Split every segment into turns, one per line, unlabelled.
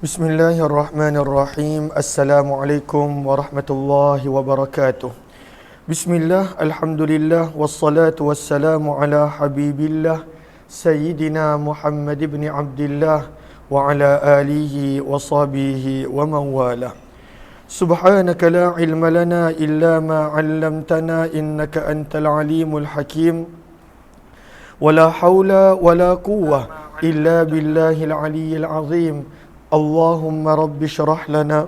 Bismillahirrahmanirrahim. Assalamualaikum warahmatullahi wabarakatuh. Bismillah, alhamdulillah, wassalatu wassalamu ala habibillah Sayyidina Muhammad ibn Abdillah wa ala alihi wa sahbihi wa man wala. Subhanaka la ilma lana illa ma 'allamtana innaka antal alimul hakim. Wala haula wala quwwah illa billahil aliyyil azim. Allahumma rabbi syrah lana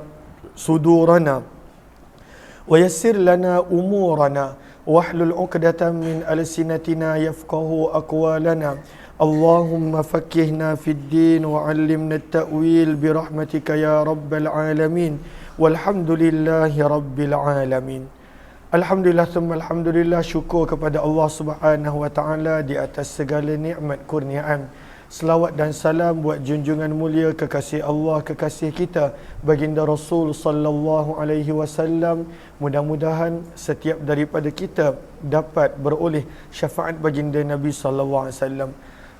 sudurana wa yassir lana umurana wahlul 'uqdatam min alsinatina yafqahu aqwalana. Allahumma faqqihna fid din wa 'allimna at-ta'wil bi rahmatika ya rabbal alamin. Walhamdulillahi rabbil alamin. Alhamdulillah thumma alhamdulillah, syukur kepada Allah Subhanahu wa taala di atas segala nikmat kurniaan. Selawat dan salam buat junjungan mulia kekasih Allah, kekasih kita, baginda Rasul sallallahu alaihi wasallam. Mudah-mudahan setiap daripada kita dapat beroleh syafaat baginda Nabi sallallahu alaihi wasallam.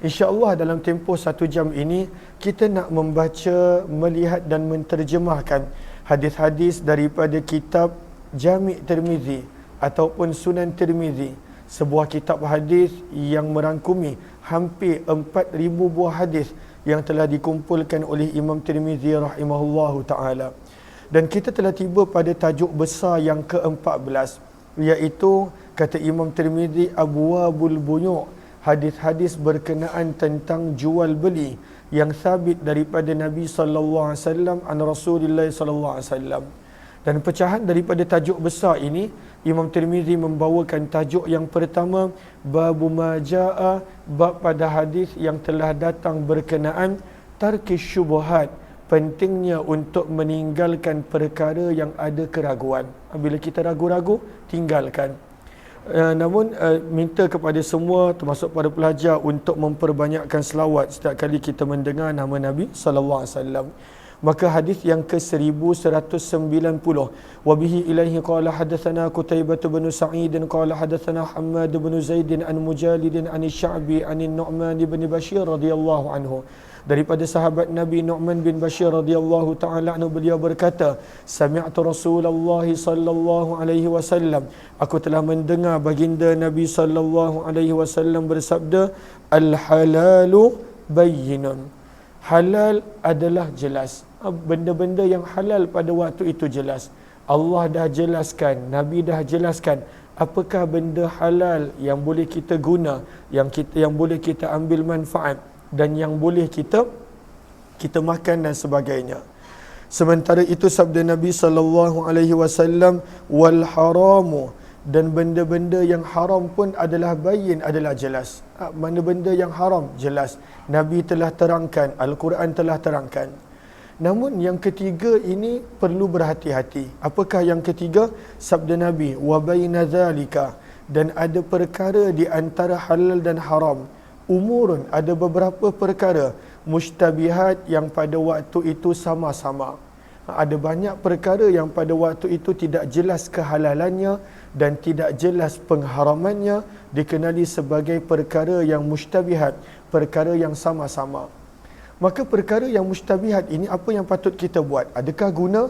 Insya-Allah dalam tempoh 1 jam ini kita nak membaca, melihat dan menterjemahkan hadis-hadis daripada kitab Jami' Tirmizi ataupun Sunan Tirmizi, sebuah kitab hadis yang merangkumi hampir 4,000 buah hadis yang telah dikumpulkan oleh Imam Tirmizi rahimahullahu ta'ala. Dan kita telah tiba pada tajuk besar yang ke-14, iaitu kata Imam Tirmizi Abwabul Buyu', hadis-hadis berkenaan tentang jual beli yang sabit daripada Nabi sallallahu alaihi wasallam an Rasulullah sallallahu alaihi wasallam. Dan pecahan daripada tajuk besar ini, Imam Tirmizi membawakan tajuk yang pertama, babu majaa, bab pada hadis yang telah datang berkenaan tarkis syubhat, pentingnya untuk meninggalkan perkara yang ada keraguan. Bila kita ragu-ragu, tinggalkan. Namun minta kepada semua termasuk para pelajar untuk memperbanyakkan selawat setiap kali kita mendengar nama Nabi sallallahu alaihi wasallam. Maka hadis yang ke-1190, wa bihi ilaihi qala hadatsana Qutaibah bin Sa'id qala hadatsana Hammad bin Zaid an Mujalid an Sya'bi an Nu'man bin Bashir radhiyallahu anhu. Daripada sahabat Nabi Nu'man bin Bashir radhiyallahu ta'ala anhu, beliau berkata, sami'tu Rasulullah sallallahu alaihi wasallam, aku telah mendengar baginda Nabi sallallahu alaihi wasallam bersabda, al halalu bayyinun, halal adalah jelas. Benda-benda yang halal pada waktu itu jelas. Allah dah jelaskan, Nabi dah jelaskan apakah benda halal yang boleh kita guna, yang boleh kita ambil manfaat dan yang boleh kita makan dan sebagainya. Sementara itu sabda Nabi sallallahu alaihi wasallam, wal haramu, dan benda-benda yang haram pun adalah bayin, adalah jelas. Mana benda yang haram jelas, Nabi telah terangkan, Al-Quran telah terangkan. Namun yang ketiga ini perlu berhati-hati. Apakah yang ketiga? Sabda Nabi, wa baina zalika, dan ada perkara di antara halal dan haram, umurun, ada beberapa perkara, mushtabihat, yang pada waktu itu sama-sama. Ada banyak perkara yang pada waktu itu tidak jelas kehalalannya dan tidak jelas pengharamannya, dikenali sebagai perkara yang mushtabihat, perkara yang sama-sama. Maka perkara yang mushtabihat ini, apa yang patut kita buat? Adakah guna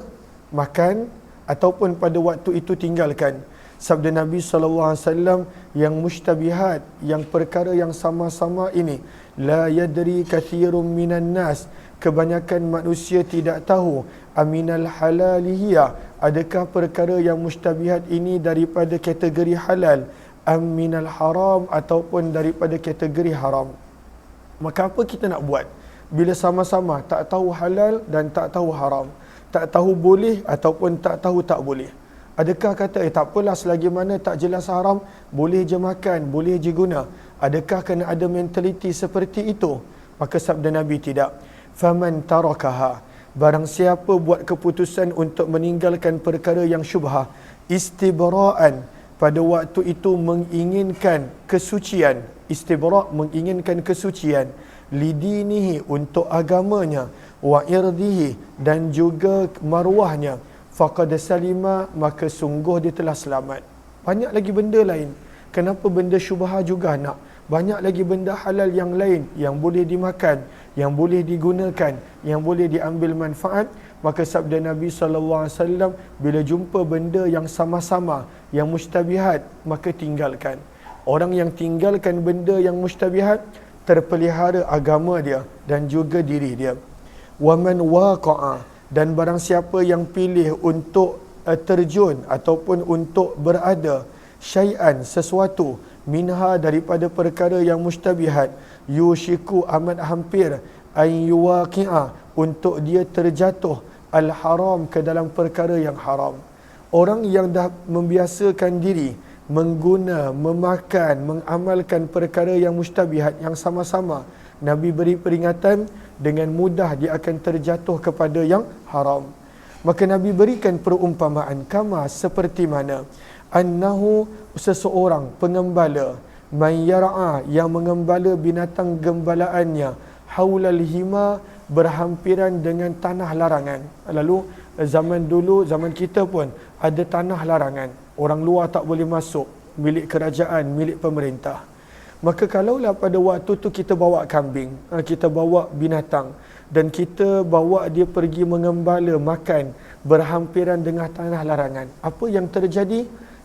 makan ataupun pada waktu itu tinggalkan? Sabda Nabi SAW, yang mushtabihat, yang perkara yang sama-sama ini, la yadri kathirun minan nas, kebanyakan manusia tidak tahu, aminal halalihiya, adakah perkara yang mushtabihat ini daripada kategori halal, aminal haram, ataupun daripada kategori haram. Maka apa kita nak buat bila sama-sama tak tahu halal dan tak tahu haram, tak tahu boleh ataupun tak tahu tak boleh? Adakah kata tak apalah, selagi mana tak jelas haram, boleh je makan, boleh je guna? Adakah kena ada mentaliti seperti itu? Maka sabda Nabi, tidak. Faman tarakaha, barang siapa buat keputusan untuk meninggalkan perkara yang syubhah, istibra'an, pada waktu itu menginginkan kesucian, istibra' menginginkan kesucian, lidinihi, untuk agamanya, wa irdihi, dan juga marwahnya, faqad salima, maka sungguh dia telah selamat. Banyak lagi benda lain. Kenapa benda syubhah juga nak? Banyak lagi benda halal yang lain yang boleh dimakan, yang boleh digunakan, yang boleh diambil manfaat, maka sabda Nabi SAW, bila jumpa benda yang sama-sama, yang mustabihat, maka tinggalkan. Orang yang tinggalkan benda yang mustabihat, terpelihara agama dia dan juga diri dia. Waman waqa'a, dan barang siapa yang pilih untuk terjun ataupun untuk berada syai'an, sesuatu, minha, daripada perkara yang mustabihat, yushiku, amat hampir, an yuwaqi'a, untuk dia terjatuh al-haram, ke dalam perkara yang haram. Orang yang dah membiasakan diri memakan, mengamalkan perkara yang mustabihat, yang sama-sama, Nabi beri peringatan, dengan mudah dia akan terjatuh kepada yang haram. Maka Nabi berikan perumpamaan, kama, seperti mana, annahu, seseorang pengembala, man yar'a, yang mengembala binatang gembalaannya, haulal hima, berhampiran dengan tanah larangan. Lalu zaman dulu, zaman kita pun ada tanah larangan, orang luar tak boleh masuk, milik kerajaan, milik pemerintah. Maka kalaulah pada waktu tu kita bawa kambing, kita bawa binatang, dan kita bawa dia pergi mengembala, makan, berhampiran dengan tanah larangan, apa yang terjadi?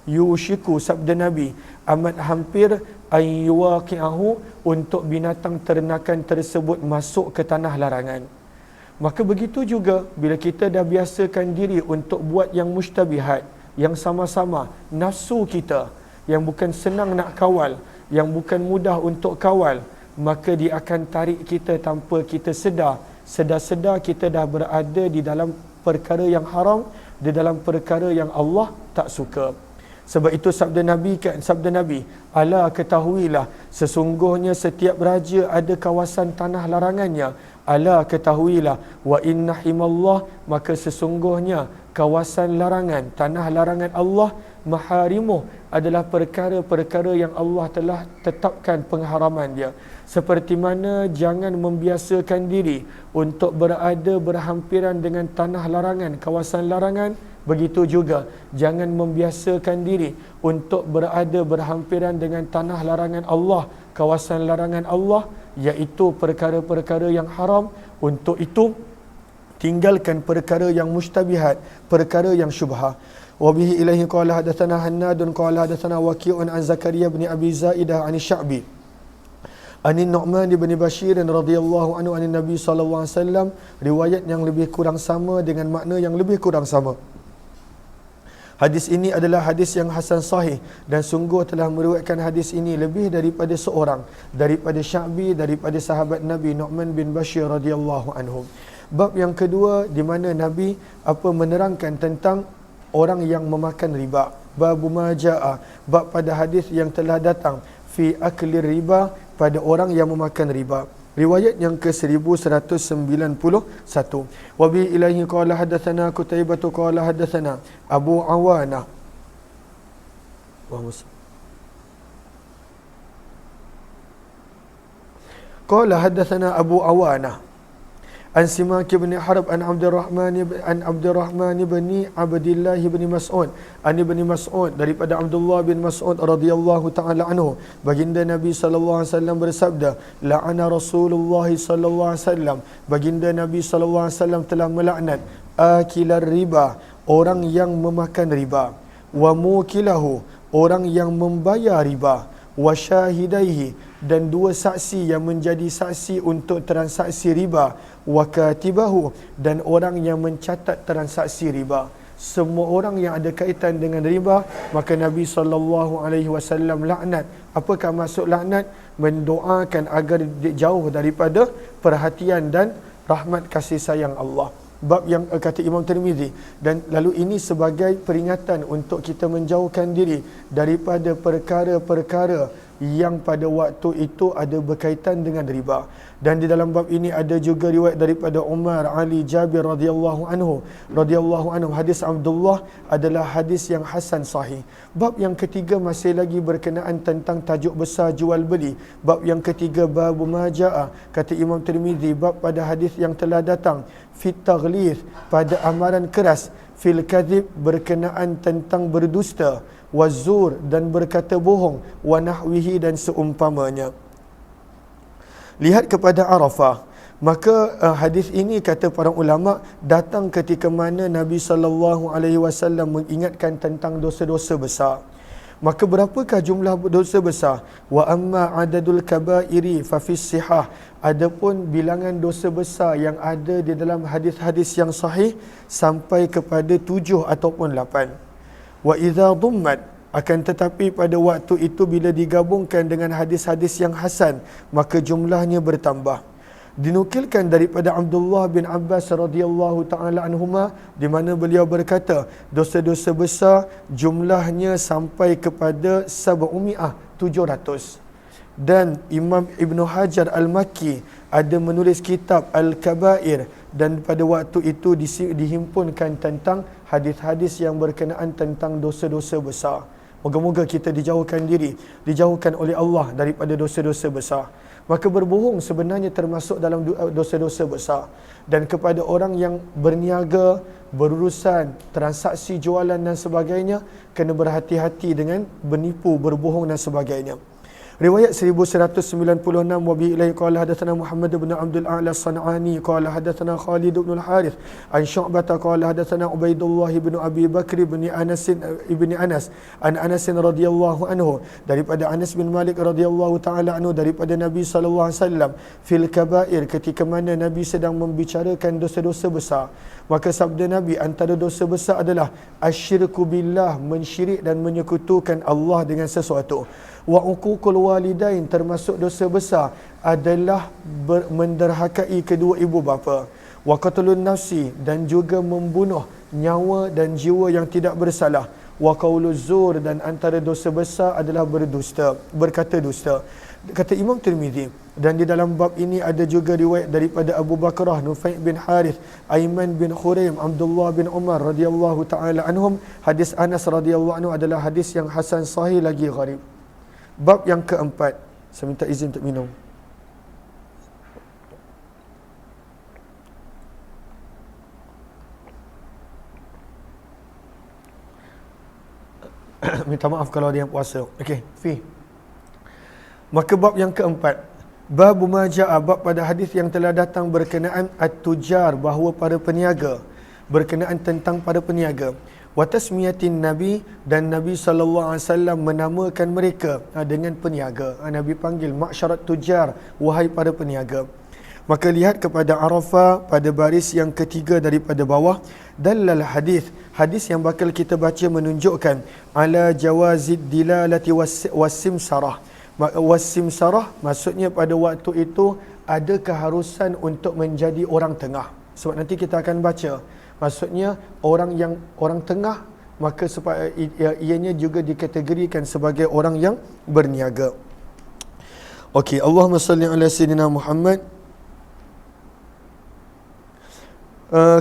Yushiku, sabda Nabi, amat hampir, ayyuwaqi'ahu, untuk binatang ternakan tersebut masuk ke tanah larangan. Maka begitu juga bila kita dah biasakan diri untuk buat yang mustabihat, yang sama-sama, nafsu kita yang bukan senang nak kawal, yang bukan mudah untuk kawal, maka dia akan tarik kita tanpa kita sedar kita dah berada di dalam perkara yang haram, di dalam perkara yang Allah tak suka. Sebab itu sabda Nabi, ala, ketahuilah, sesungguhnya setiap raja ada kawasan tanah larangannya. Ala, ketahuilah, wa inna himallah, maka sesungguhnya kawasan larangan, tanah larangan Allah, maharimuh, adalah perkara-perkara yang Allah telah tetapkan pengharaman dia. Seperti mana jangan membiasakan diri untuk berada berhampiran dengan tanah larangan, kawasan larangan, begitu juga jangan membiasakan diri untuk berada berhampiran dengan tanah larangan Allah, kawasan larangan Allah, iaitu perkara-perkara yang haram. Untuk itu tinggalkan perkara yang mustabihat, perkara yang syubhah. Wa bihi ilaihi qala hadatsana Hannadun qala hadatsana Waqi'un an Zakaria bin Abi Zaidah an Sya'bi an Nu'man bin Bashir radhiyallahu anhu an Nabi sallallahu alaihi wasallam, riwayat yang lebih kurang sama dengan makna yang lebih kurang sama. Hadis ini adalah hadis yang hasan sahih, dan sungguh telah meriwayatkan hadis ini lebih daripada seorang, daripada Sya'bi, daripada sahabat Nabi Nu'man bin Bashir radhiyallahu anhu. Bab yang kedua, di mana Nabi menerangkan tentang orang yang memakan riba. Bab maja'a, bab pada hadis yang telah datang fi akli riba, pada orang yang memakan riba. Riwayat yang ke-1191. Wa bi ilaihi qala hadatsana Qutaibah qala hadatsana Abu Awana. Qala hadatsana Abu Awana an Simak bin Harb an Abdurrahman bin Abdullah bin Mas'ud an Ibn Mas'ud, daripada Abdullah bin Mas'ud radhiyallahu taala anhu, baginda Nabi sallallahu alaihi wasallam bersabda, la'ana Rasulullah sallallahu alaihi wasallam, baginda Nabi sallallahu alaihi wasallam telah melaknat akilar riba, orang yang memakan riba, wa mukilahu, orang yang membayar riba, wa syahidaihi, dan dua saksi yang menjadi saksi untuk transaksi riba, wa katibahu, dan orang yang mencatat transaksi riba. Semua orang yang ada kaitan dengan riba, maka Nabi SAW laknat. Apakah maksud laknat? Mendoakan agar jauh daripada perhatian dan rahmat kasih sayang Allah. Bab yang kata Imam Tirmizi, dan lalu ini sebagai peringatan untuk kita menjauhkan diri daripada perkara-perkara yang pada waktu itu ada berkaitan dengan riba. Dan di dalam bab ini ada juga riwayat daripada Umar, Ali, Jabir radhiyallahu anhu. Hadis Abdullah adalah hadis yang hasan sahih. Bab yang ketiga masih lagi berkenaan tentang tajuk besar jual beli. Bab yang ketiga, bab maja'a, kata Imam Tirmizi, bab pada hadis yang telah datang fit taghlith, pada amaran keras, fil kadhib, berkenaan tentang berdusta, wazur, dan berkata bohong, wa nahwihi, dan seumpamanya. Lihat kepada Arafah, Maka hadis ini kata para ulama datang ketika mana Nabi SAW mengingatkan tentang dosa-dosa besar. Maka berapakah jumlah dosa besar? Wa amma adadul kabairi fa fis sihah. Adapun bilangan dosa besar yang ada di dalam hadis-hadis yang sahih sampai kepada 7 ataupun 8. Wa idza dhummat, akan tetapi pada waktu itu bila digabungkan dengan hadis-hadis yang hasan, maka jumlahnya bertambah. Dinukilkan daripada Abdullah bin Abbas radhiyallahu taala anhuma di mana beliau berkata, dosa-dosa besar jumlahnya sampai kepada 700. Dan Imam Ibn Hajar Al-Makki ada menulis kitab Al-Kabair, dan pada waktu itu dihimpunkan tentang hadis-hadis yang berkenaan tentang dosa-dosa besar. Moga-moga kita dijauhkan oleh Allah daripada dosa-dosa besar. Maka berbohong sebenarnya termasuk dalam dosa-dosa besar. Dan kepada orang yang berniaga, berurusan, transaksi jualan dan sebagainya, kena berhati-hati dengan bernipu, berbohong dan sebagainya. Riwayat 1196 wa bi ilaihi qala hadatsana Muhammad bin Abdul A'la As-San'ani qala hadatsana Khalid bin Al-Harith an Syu'bah qala hadatsana Ubaidullah bin Abi Bakr bin Anas an Anas radhiyallahu anhu, daripada Anas bin Malik radhiyallahu taala anhu, daripada Nabi sallallahu alaihi wasallam fil kabair, ketika mana Nabi sedang membicarakan dosa-dosa besar. Maka sabda Nabi, antara dosa besar adalah asyirku billah, mensyirik dan menyekutukan Allah dengan sesuatu. Wa uququl walidain, termasuk dosa besar adalah menderhakai kedua ibu bapa. Wa qatlun nafsi, dan juga membunuh nyawa dan jiwa yang tidak bersalah. Wa qauluz zur, dan antara dosa besar adalah berkata dusta. Kata Imam Tirmizi, dan di dalam bab ini ada juga riwayat daripada Abu Bakrah, Nufai' bin Harith, Aiman bin Khuraim, Abdullah bin Umar radhiyallahu taala anhum. Hadis Anas radhiyallahu anhu adalah hadis yang hasan sahih lagi gharib. Bab yang keempat, saya minta izin untuk minum. Minta maaf kalau ada yang puasa. Okey, Fi. Maka bab yang keempat, bab maja'a, bab pada hadis yang telah datang berkenaan at-tujar, bahawa para peniaga, berkenaan tentang para peniaga. Wa tasmiyatin Nabi, dan Nabi SAW menamakan mereka dengan peniaga. Nabi panggil ma'syarat tujar, wahai para peniaga. Maka lihat kepada Arafah pada baris yang ketiga daripada bawah, dalal hadis yang bakal kita baca menunjukkan ala jawazid dilalati wassimsarah. Wassimsarah maksudnya pada waktu itu ada keharusan untuk menjadi orang tengah. Sebab nanti kita akan baca, maksudnya orang tengah, maka ianya juga dikategorikan sebagai orang yang berniaga. Okey, Allahumma salli ala sayyidina Muhammad.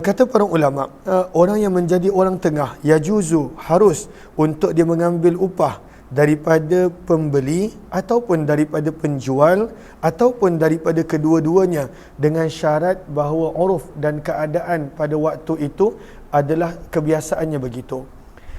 Kata para ulama, orang yang menjadi orang tengah, yajuzu, harus untuk dia mengambil upah daripada pembeli ataupun daripada penjual ataupun daripada kedua-duanya, dengan syarat bahawa uruf dan keadaan pada waktu itu adalah kebiasaannya begitu.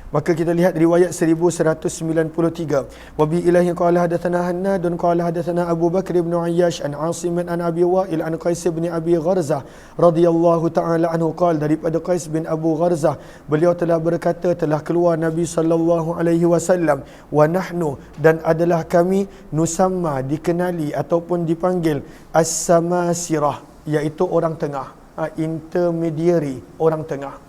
Maka kita lihat riwayat 1193. Wa bi ilahi qala hadatsana Hannad qala hadatsana Abu Bakr bin Ayyash an Asim an Abi Wa'il an Qais bin Abi Gharzah radhiyallahu taala anhu qala, daripada Qais bin Abu Gharzah, beliau telah berkata, telah keluar Nabi sallallahu alaihi wasallam, wa nahnu, dan adalah kami, nusamma, dikenali ataupun dipanggil as-samasirah, iaitu orang tengah, intermediary, orang tengah.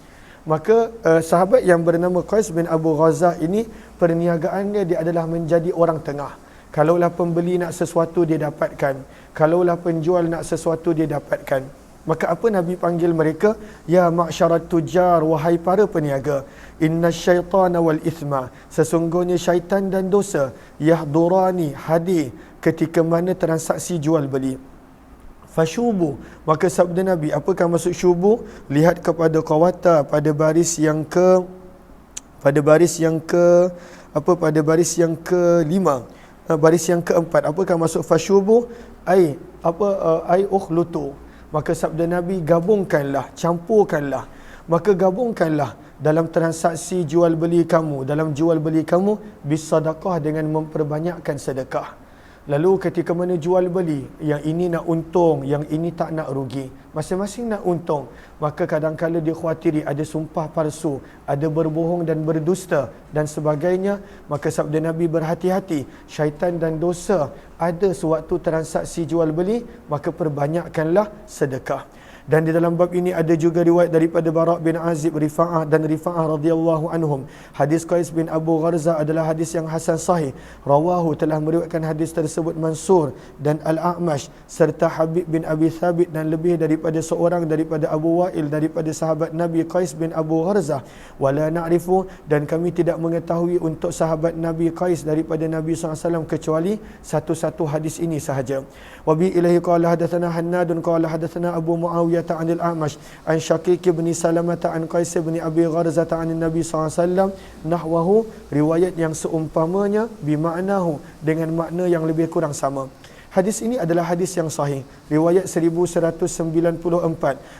Maka sahabat yang bernama Qais bin Abu Ghazah ini, perniagaannya dia adalah menjadi orang tengah. Kalaulah pembeli nak sesuatu dia dapatkan, kalaulah penjual nak sesuatu dia dapatkan. Maka apa Nabi panggil mereka? Ya ma'syarat tujar, wahai para peniaga. Inna syaitana wal ithma, sesungguhnya syaitan dan dosa, yahdurani, hadir ketika mana transaksi jual beli. Fasyubu, maka sabda Nabi, apakah maksud syubu? Lihat kepada qawata pada baris yang kelima, baris yang keempat. Apakah maksud fasyubu? Ai ukhlutu, maka sabda Nabi, gabungkanlah, campurkanlah. Maka gabungkanlah dalam transaksi jual beli kamu, dalam jual beli kamu, bisadaqah, dengan memperbanyakkan sedekah. Lalu ketika mana jual beli, yang ini nak untung, yang ini tak nak rugi. Masing-masing nak untung. Maka kadang-kadang dia khawatiri ada sumpah palsu, ada berbohong dan berdusta dan sebagainya. Maka sabda Nabi, berhati-hati, syaitan dan dosa ada sewaktu transaksi jual beli, maka perbanyakkanlah sedekah. Dan di dalam bab ini ada juga riwayat daripada Bara' bin Azib, Rifa'ah dan Rifa'ah radhiyallahu anhum. Hadis Qais bin Abu Gharza adalah hadis yang hasan sahih. Rawahu, telah meriwayatkan hadis tersebut Mansur dan Al-A'mash serta Habib bin Abi Thabit dan lebih daripada seorang daripada Abu Wa'il daripada sahabat Nabi Qais bin Abu Gharza. Wala na'rifu, dan kami tidak mengetahui untuk sahabat Nabi Qais daripada Nabi SAW kecuali satu-satu hadis ini sahaja. Wa bi ilahi qala hadatsana Hannadun qala hadatsana Abu Muawiyah عن الأعمش عن شقيق بن سلمة عن قيس بن أبي غرزة عن النبي SAW نحوه, riwayat yang seumpamanya, bima'nahu, dengan makna yang lebih kurang sama. Hadis ini adalah hadis yang sahih, riwayat 1194.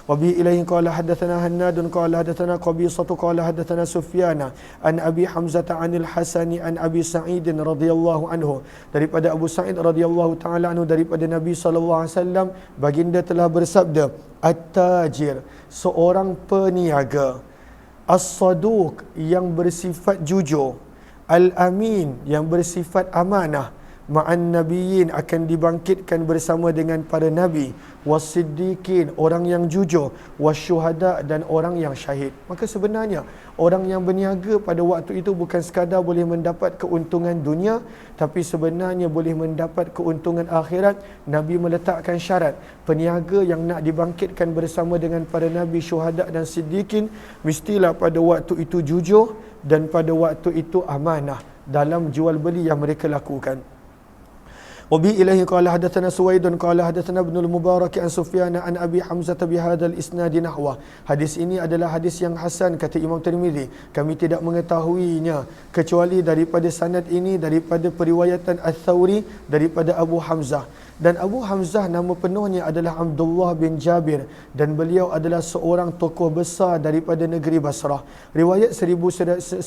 Wa bi ilaihi qala hadatsana Hannadun qala hadatsana Qabisatu qala hadatsana Sufyana an Abi Hamzah anil Hasani an Abi Sa'id radhiyallahu anhu, daripada Abu Sa'id radhiyallahu taala anhu daripada Nabi sallallahu alaihi wasallam, baginda telah bersabda, at-tajir, seorang peniaga, as-saduq, yang bersifat jujur, al-amin, yang bersifat amanah, ma'an nabiyyin, akan dibangkitkan bersama dengan para nabi, wasiddiqin, orang yang jujur, wasyuhada, dan orang yang syahid. Maka sebenarnya orang yang berniaga pada waktu itu bukan sekadar boleh mendapat keuntungan dunia, tapi sebenarnya boleh mendapat keuntungan akhirat. Nabi meletakkan syarat, peniaga yang nak dibangkitkan bersama dengan para nabi, syuhada dan siddiqin, mestilah pada waktu itu jujur dan pada waktu itu amanah dalam jual beli yang mereka lakukan. Wabi ilahi qala hadatsana Suwaidun qala hadatsana Ibnu al-Mubarak an Sufyan an Abi Hamzah bihadzal isnad nahwa. Hadis ini adalah hadis yang hasan, kata Imam Tirmizi. Kami tidak mengetahuinya kecuali daripada sanad ini, daripada periwayatan Ats-Tsauri daripada Abu Hamzah. Dan Abu Hamzah nama penuhnya adalah Abdullah bin Jabir, dan beliau adalah seorang tokoh besar daripada negeri Basrah. Riwayat 1195.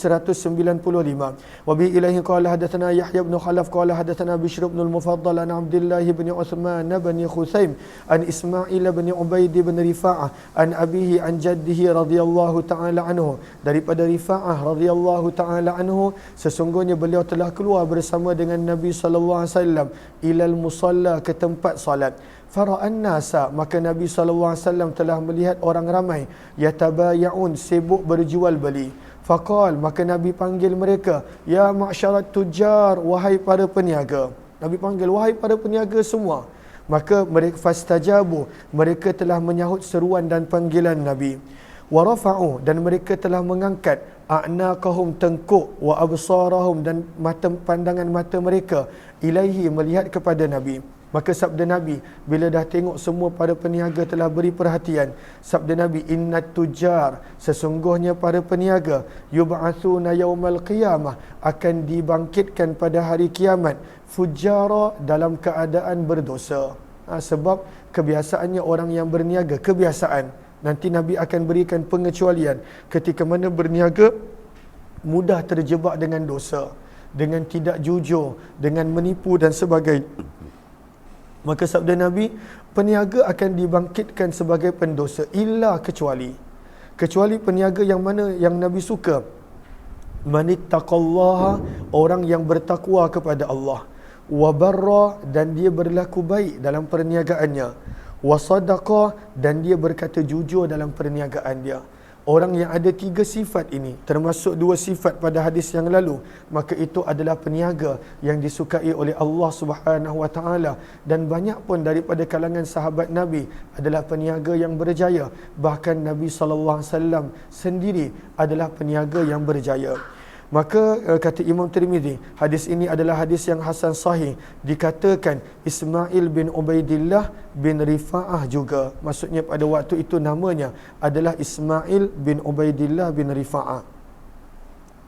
Wa bi ilahi qala hadatsana Yahya bin Khalaf qala hadatsana Bishr bin al-Mufaddal an Abdullah bin Uthman bin Khusaim an Ismail bin Ubaid bin Rifa'ah an abihi an jaddihi radhiyallahu taala anhu, daripada Rifa'ah radhiyallahu taala anhu, sesungguhnya beliau telah keluar bersama dengan Nabi sallallahu alaihi wasallam ilal musalla, ke tempat solat. Fara'an nasa, maka Nabi SAW telah melihat orang ramai, yatabaya'un, sibuk berjual beli. Faqal, maka Nabi panggil mereka, ya ma'syarat tujar, wahai para peniaga. Nabi panggil, wahai para peniaga semua. Maka mereka fastajabu, mereka telah menyahut seruan dan panggilan Nabi. Wa rafa'u, dan mereka telah mengangkat a'naqahum, tengkuk, wa absarahum, dan mata, pandangan mata mereka, ilaihi, melihat kepada Nabi. Maka sabda Nabi, bila dah tengok semua para peniaga telah beri perhatian, sabda Nabi, innat tujar, sesungguhnya para peniaga, yub'atsuna yaumal qiyamah, akan dibangkitkan pada hari kiamat, fujara, dalam keadaan berdosa. Sebab kebiasaannya orang yang berniaga, kebiasaan, nanti Nabi akan berikan pengecualian, ketika mana berniaga mudah terjebak dengan dosa, dengan tidak jujur, dengan menipu dan sebagainya. Maka sabda Nabi, peniaga akan dibangkitkan sebagai pendosa, illa, kecuali peniaga yang mana yang Nabi suka, manittaqallaha, orang yang bertakwa kepada Allah, wa barra, dan dia berlaku baik dalam perniagaannya, wa sadaqa, dan dia berkata jujur dalam perniagaan dia. Orang yang ada 3 sifat ini, termasuk 2 sifat pada hadis yang lalu, maka itu adalah peniaga yang disukai oleh Allah Subhanahu Wa Taala. Dan banyak pun daripada kalangan sahabat Nabi adalah peniaga yang berjaya. Bahkan Nabi sallallahu alaihi wasallam sendiri adalah peniaga yang berjaya. Maka kata Imam Tirmizi, hadis ini adalah hadis yang hasan sahih. Dikatakan Ismail bin Ubaidillah bin Rifa'ah juga. Maksudnya pada waktu itu namanya adalah Ismail bin Ubaidillah bin Rifa'ah.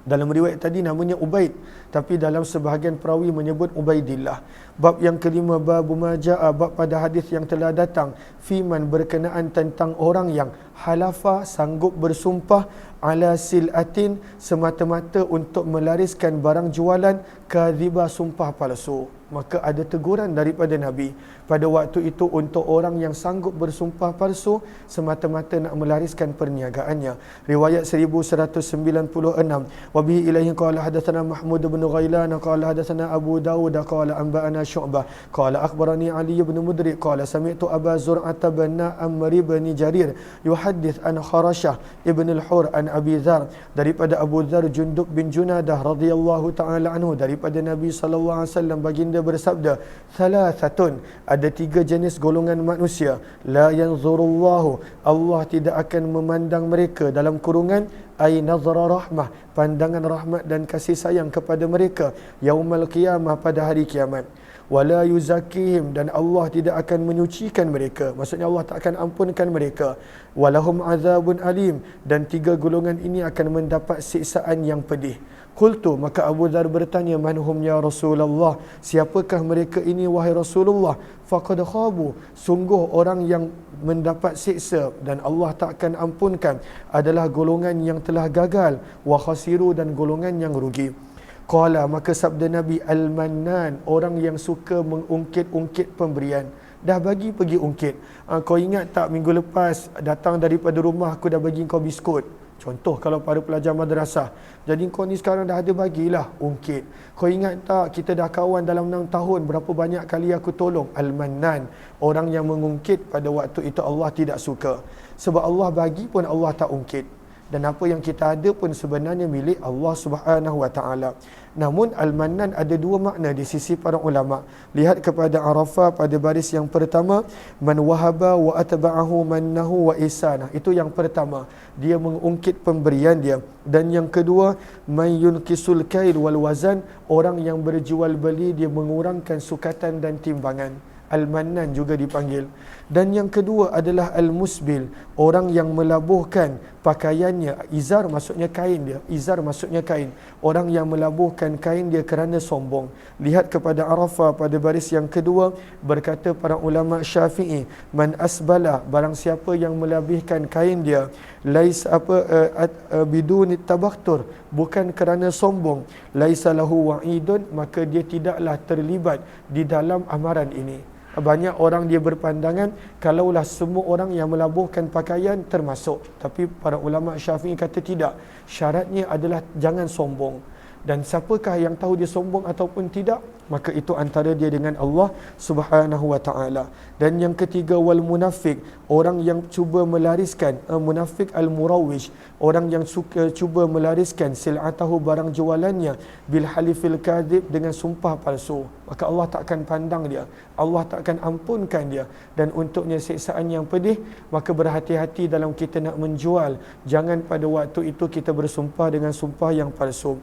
Dalam riwayat tadi namanya Ubaid, tapi dalam sebahagian perawi menyebut Ubaidillah. Bab yang kelima, bab maja'a, bab pada hadis yang telah datang, fiman, berkenaan tentang orang yang halafa, sanggup bersumpah, ala sil'atin, semata-mata untuk melariskan barang jualan, kadhiba, sumpah palsu. Maka ada teguran daripada Nabi pada waktu itu untuk orang yang sanggup bersumpah palsu semata-mata nak melariskan perniagaannya. Riwayat 1196. Wa bihi ilaihi qala hadatsana Mahmud bin Ghailan qala hadatsana Abu Dawud qala anba'ana Syu'bah qala akhbarani Ali bin Mudrik qala sami'tu Aba Zur'ah bin Amr bin Jarir yuhaddits an Kharashah ibn al-Hur an Abi Dzar daripada Abu Dzar Jundub bin Junadah radhiyallahu taala anhu daripada Nabi sallallahu alaihi wasallam baginda bersabda, "Thalathatun," ada 3 jenis golongan manusia, la yanzurullahu, Allah tidak akan memandang mereka, dalam kurungan ai nazara rahmah, pandangan rahmat dan kasih sayang kepada mereka, yaumal qiyamah, pada hari kiamat. Wala yuzakihim, dan Allah tidak akan menyucikan mereka, maksudnya Allah tak akan ampunkan mereka. Walahum azabun alim, dan 3 golongan ini akan mendapat siksaan yang pedih. Qultu, maka Abu Dzar bertanya, manhum ya Rasulullah, siapakah mereka ini wahai Rasulullah? Faqad khabu, sungguh orang yang mendapat siksa dan Allah tak akan ampunkan adalah golongan yang telah gagal, wa khasiru, dan golongan yang rugi. Qala, maka sabda Nabi, al-mannan, orang yang suka mengungkit-ungkit pemberian. Dah bagi pergi ungkit. Kau ingat tak minggu lepas datang daripada rumah aku dah bagi kau biskut? Contoh kalau para pelajar madrasah. Jadi kau ni sekarang dah ada bagilah, ungkit. Kau ingat tak kita dah kawan dalam 6 tahun, berapa banyak kali aku tolong? Al-mannan, orang yang mengungkit pada waktu itu Allah tidak suka. Sebab Allah bagi pun Allah tak ungkit. Dan apa yang kita ada pun sebenarnya milik Allah Subhanahu wa taala. Namun al-mannan ada 2 makna di sisi para ulama. Lihat kepada Arafah pada baris yang pertama, man wahaba wa atba'ahu mannahu wa ihsanah. Itu yang pertama, dia mengungkit pemberian dia. Dan yang kedua, man yunkisul kail wal wazan, orang yang berjual beli dia mengurangkan sukatan dan timbangan. Al-mannan juga dipanggil. Dan yang kedua adalah al-musbil, orang yang melabuhkan pakaiannya. Izar maksudnya kain dia, izar maksudnya kain. Orang yang melabuhkan kain dia kerana sombong. Lihat kepada Arafah pada baris yang kedua, berkata para ulama Syafi'i, man asbala, barang siapa yang melebihkan kain dia, lais bidun tabakhtur, bukan kerana sombong, laisa lahu wa'idun, maka dia tidaklah terlibat di dalam amaran ini. Banyak orang dia berpandangan kalaulah semua orang yang melabuhkan pakaian termasuk, tapi para ulama Syafi'i kata tidak. Syaratnya adalah jangan sombong. Dan siapakah yang tahu dia sombong ataupun tidak? Maka itu antara dia dengan Allah Subhanahu wa taala. Dan yang ketiga, wal munafik, orang yang cuba melariskan, munafik al-murawwish, orang yang suka cuba melariskan sil'atahu, barang jualannya, bil halifil kadhib, dengan sumpah palsu. Maka Allah tak akan pandang dia, Allah tak akan ampunkan dia, dan untuknya siksaan yang pedih. Maka berhati-hati dalam kita nak menjual, jangan pada waktu itu kita bersumpah dengan sumpah yang palsu.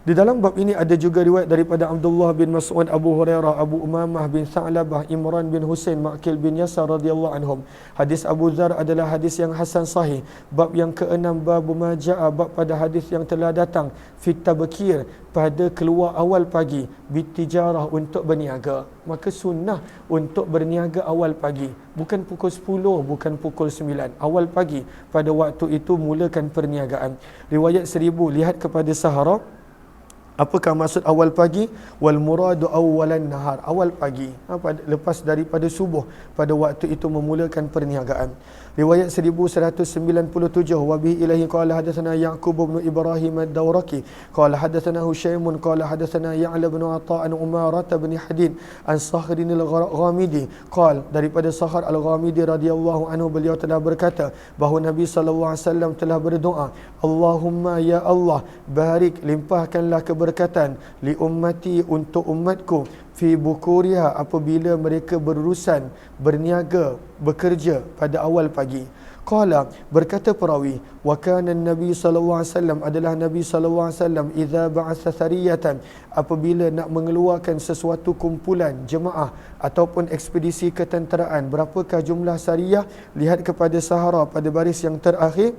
Di dalam bab ini ada juga riwayat daripada Abdullah bin Mas'ud, Abu Hurairah, Abu Umamah bin Tha'labah, Imran bin Husain, Ma'qil bin Yasar radhiyallahu anhum. Hadis Abu Dzar adalah hadis yang hasan sahih. Bab yang ke-6, bab maja'a, bab pada hadis yang telah datang fit tabkir, pada keluar awal pagi, bitijarah, untuk berniaga. Maka sunnah untuk berniaga awal pagi, bukan pukul 10, bukan pukul 9, awal pagi. Pada waktu itu mulakan perniagaan. Riwayat 1000, lihat kepada Sahara. Apakah maksud awal pagi? Wal muradu awwalan nahar, awal pagi, lepas daripada subuh, pada waktu itu memulakan perniagaan. Riwayat 1197, wa bihi ilahi qala hadatsana Yaqub bin Ibrahim ad-Dawraqi qala hadatsana Hushaimun qala hadatsana Ya'la bin Atha an Umarah bin Hadid an Sakhrin al-Ghamidi qala, daripada Sakhar al-Ghamidi radhiyallahu anhu, beliau telah berkata bahawa Nabi sallallahu alaihi wasallam telah berdoa, Allahumma ya Allah, barik, limpahkanlah keberkatan, li ummati, untuk umatku, fi bukuriha, apabila mereka berurusan, berniaga, bekerja pada awal pagi. Qala, berkata perawi, wa kana Nabi sallallahu alaihi wasallam, adalah Nabi sallallahu alaihi wasallam, idza ba'atha sariyatan, apabila nak mengeluarkan sesuatu kumpulan jemaah ataupun ekspedisi ketenteraan. Berapakah jumlah sariyah? Lihat kepada Sahara pada baris yang terakhir,